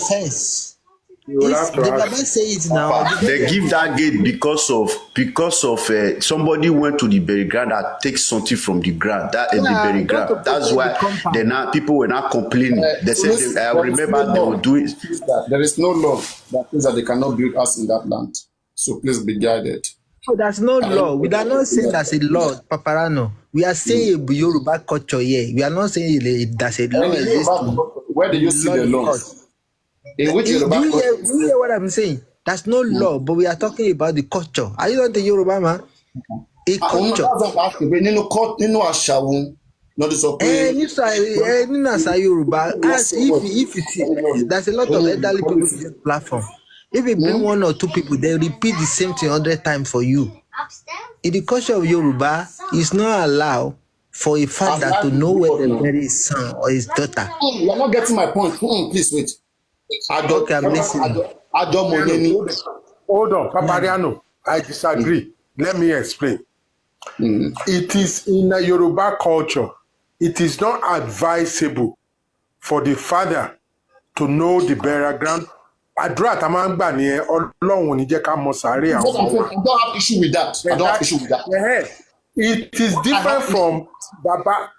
The Baba say it now. They give that gate because of somebody went to the burial ground and takes something from the ground. The burial ground. That's why people were not complaining. They said, I remember they were doing. There is no law that says that they cannot build us in that land. So please be guided. So there's no law. We are not saying that's a law, Paparano. We are saying Yoruba culture here. We are not saying there's a law existing. Where do you see the laws? In which Yoruba Do you hear what I'm saying? There's no law, but we are talking about the culture. Are you not the Yoruba man? A culture. Nínú àṣà wo ló ti sọ pé. Nínú àṣà Yoruba, as if you see, there's a lot of elderly people on this platform. If you bring one or two people, they repeat the same thing 100 times for you. In the culture of Yoruba, it's not allowed for a father to know where they bury his son or his daughter. You are not getting my point. Please wait. Okay, I'm listening. Hold on, Papariano. I disagree. Let me explain. It is in a Yoruba culture, it is not advisable for the father to know the burial ground. Àdúrà tá máa ń gbà nìyẹn, Ọlọ́run ò ní jẹ́ ká mọ sàárè àwọn ọmọ wa. I don't have issue with that. I don't have issue with that. It is different from Baba.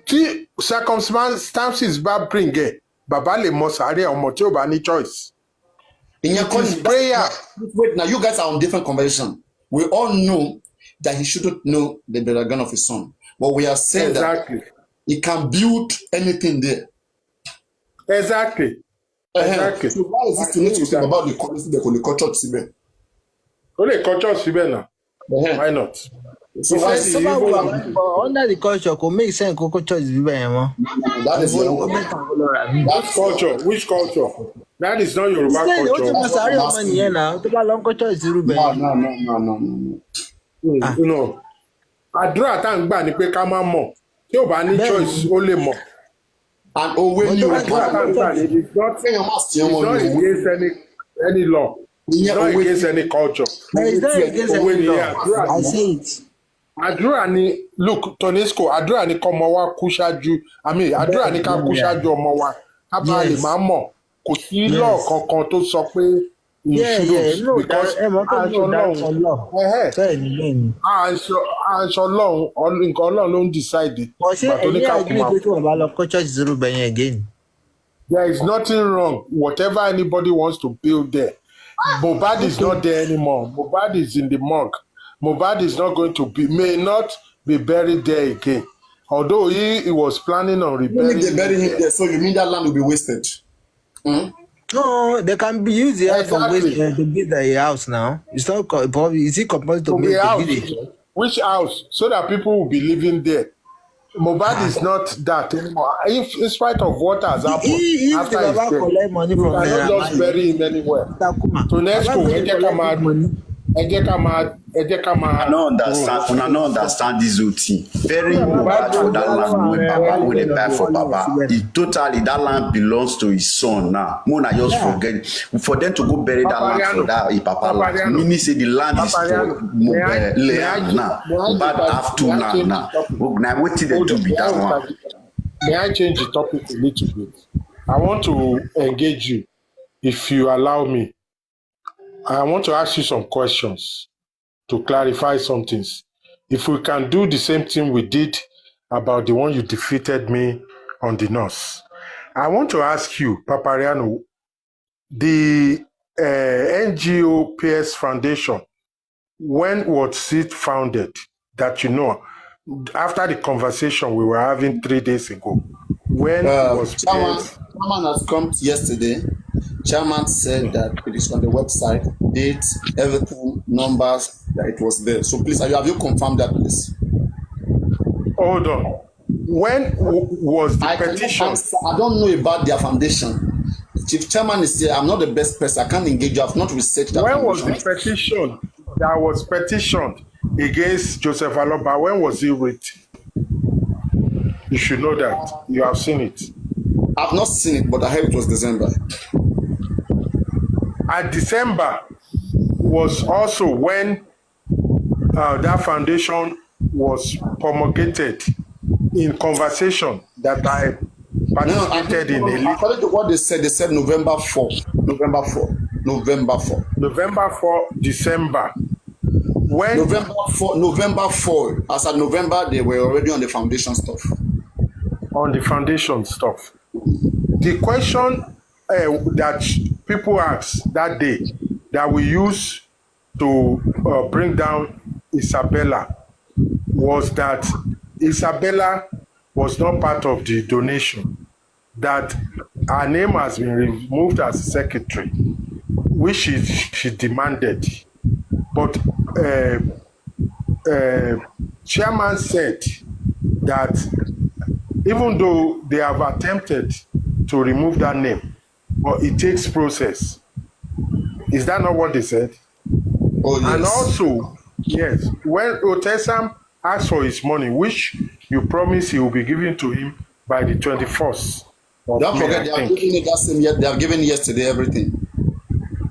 Tí circumstances bá bring ẹ̀, Baba lè mọ sàárè ọmọ tí ò bá ní choice. It is prayer. Wait, now you guys are on different conversation. We all know that he shouldn't know the burial ground of his son. But we are saying that he can build anything there. Exactly. Exactly. So why is this to need to think about the culture síbẹ̀? Ó lè kọ́ church síbẹ̀ náà. Why not? So under the culture, could make sense Coco Church is that is that culture. Which culture? That is not Yoruba culture. No. Àdúrà tá ń gbà ni pé ká má mọ̀. Tí ò bá ní choice, ó lè mọ̀. And when you àdúrà tá ń gbà ni it's not against any law. It's not against any culture. It's not against any law. I say it. Àdúrà ni look Tonisco, àdúrà ni kọ́mọ wa kú ṣáájú. Àdúrà ni ká kú ṣáájú ọmọ wa. Ká bá lè máa mọ̀. Kò sí law kankan tó sọ pé no, because aṣọ Ọlọ́run nǹkan Ọlọ́run ló ń decide. There is nothing wrong whatever anybody wants to build there. Mohbad is not there anymore. Mohbad is in the morgue. Mohbad is not going to may not be buried there again. Although he was planning on reburying him there. So you mean that land will be wasted? No, they can be used here for to build a house now. It's not is it compulsory to build a village? Which house? So that people will be living there. Mohbad is not that anymore. In spite of what has happened after his death, you cannot just bury him anywhere. So next go, I don't understand this whole thing. Very bad for that land when Papa would buy for Papa. That land belongs to his son now. Mona just forget for them to go bury that land for that Papa land. Meaning say the land is for Leon now. But have two land now. Now what did they do with that one? May I change the topic a little bit? I want to engage you, if you allow me. I want to ask you some questions to clarify some things. If we can do the same thing we did about the one you defeated me on the nose. I want to ask you, Papariano, the NGO PS Foundation, when was it founded? That you know, after the conversation we were having 3 days ago, when it was Chairman has come yesterday. Chairman said that it is on the website, dates, everything, numbers, that it was there. So please, have you confirmed that, please? Hold on. When was the petition? I don't know about their foundation. Chief Chairman is here. I'm not the best person. I can't engage you. I've not researched that. When was the petition that was petitioned against Joseph Aloba? When was it written? You should know that. You have seen it. I've not seen it, but I heard it was December. At December was also when that foundation was promulgated in conversation that I participated in. According to what they said November 4. November 4, December. When November 4. As of November, they were already on the foundation stuff. The question that people asked that day that we used to bring down Isabella was that Isabella was not part of the donation, that her name has been removed as secretary, which she demanded. But chairman said that even though they have attempted to remove that name, but it takes process. Is that not what they said? Oh, yes. And also, yes, when Otesam asked for his money, which you promised he will be given to him by the 21st of Don't May, forget, they have given it that same yet. They have given yesterday everything.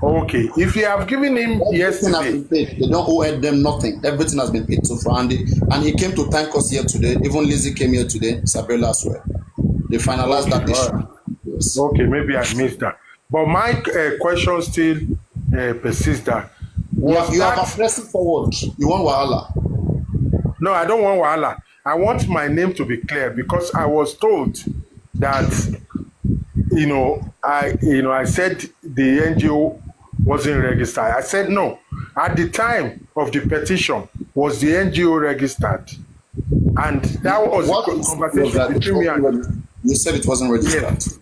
Okay, if you have given him Everything has been paid. They don't owe them nothing. Everything has been paid so far. And he came to thank us here today. Even Lizzie came here today. Isabella as well. They finalized that issue. Right. Yes. Okay, maybe I missed that. But my question still persists that. You have a pressing forward. You want wahala? No, I don't want wahala. I want my name to be clear because I was told that I said the NGO wasn't registered. I said no. At the time of the petition, was the NGO registered? And that was a conversation between me and you said it wasn't registered. Yes.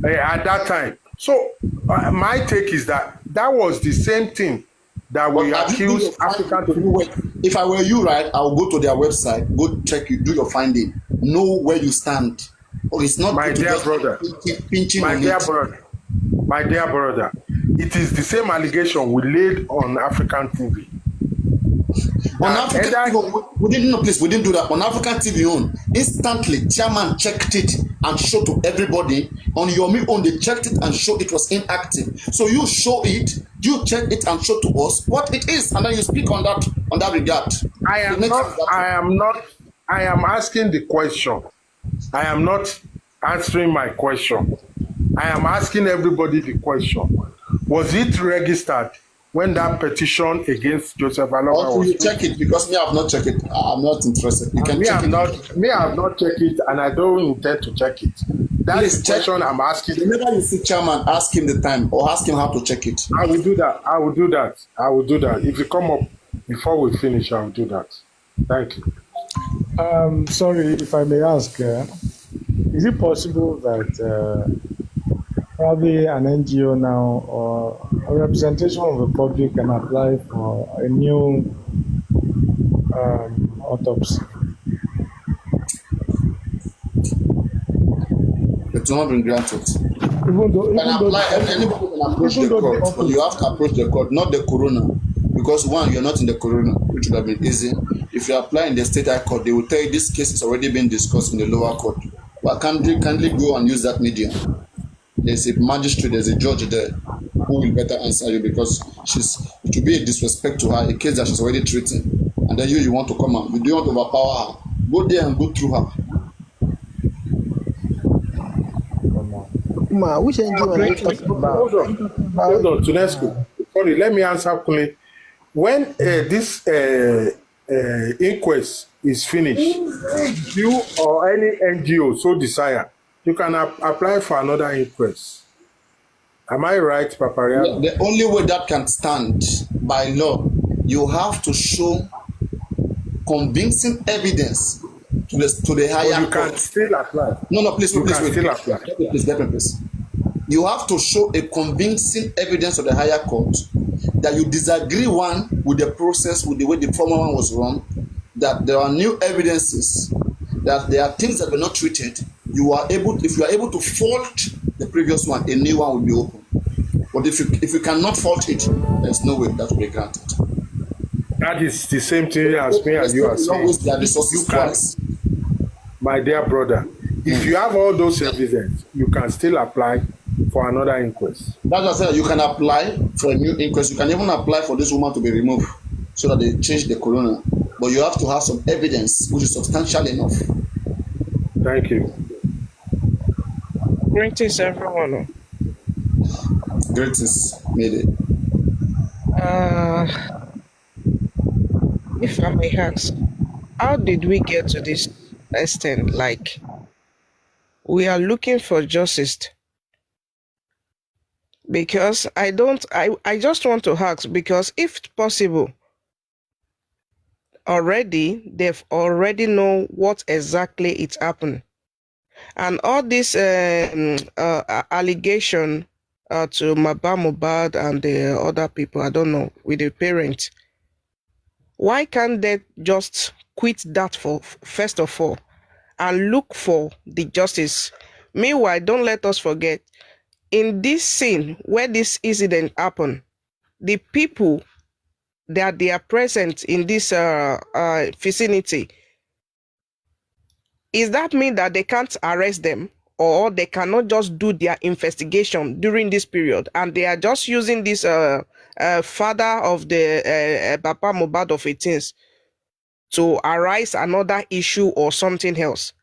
At that time. So my take is that was the same thing that we accused African people. If I were you, right, I will go to their website, go check, you do your finding, know where you stand. Oh, it's not my dear brother. My dear brother, it is the same allegation we laid on African TV. On African TV, we didn't do that. On African TV instantly, chairman checked it and showed to everybody. On your own, they checked it and showed it was inactive. So you show it, you check it and show to us what it is, and then you speak on that regard. I am asking the question. I am not answering my question. I am asking everybody the question. Was it registered when that petition against Joseph Aloba was? You check it, because me I have not checked it. I'm not interested. You can check it. I have not checked it, and I don't intend to check it. That's the question I'm asking. Whenever you see chairman, ask him the time or ask him how to check it. I will do that. If you come up before we finish, I will do that. Thank you. Sorry, if I may ask, is it possible that probably an NGO now or a representation of the public can apply for a new autopsy? It's not been granted. Anybody can approach the court, but you have to approach the court, not the coroner. Because one, you're not in the coroner, which would have been easy. If you apply in the state high court, they will tell you this case has already been discussed in the lower court. But kindly go and use that medium. There's a magistrate, there's a judge there who will better answer you, because it will be a disrespect to her, a case that she's already treating. And then you want to come out. You don't want to overpower her. Go there and go through her. Which NGO are you talking about? Hold on, Tunesco. Sorry, let me answer quickly. When this inquest is finished, you or any NGO so desire, you can apply for another inquest. Am I right, Papariano? The only way that can stand by law, you have to show convincing evidence to the higher court. You can still apply. No, please wait. Still apply. Please. You have to show a convincing evidence of the higher court that you disagree with the process, with the way the former one was run, that there are new evidences, that there are things that were not treated. If you are able to fault the previous one, a new one will be open. But if you cannot fault it, there's no way that will be granted. That is the same thing as me and you are saying. You can, my dear brother, if you have all those evidence, you can still apply for another inquest. That's what I said. You can apply for a new inquest. You can even apply for this woman to be removed so that they change the coroner. But you have to have some evidence which is substantial enough. Thank you. Greetings, everyone. Greetings, Mayday. If I may ask, how did we get to this extent? Like, we are looking for justice. Because I just want to ask, because if possible, already, they've already know what exactly it happened. And all this allegation to Mohbad and the other people, I don't know, with the parents, why can't they just quit that for first of all and look for the justice? Meanwhile, don't let us forget, in this scene where this incident happened, the people that they are present in this vicinity, is that mean that they can't arrest them, or they cannot just do their investigation during this period, and they are just using this father of the Papa Mohbad of 18th to arise another issue or something else?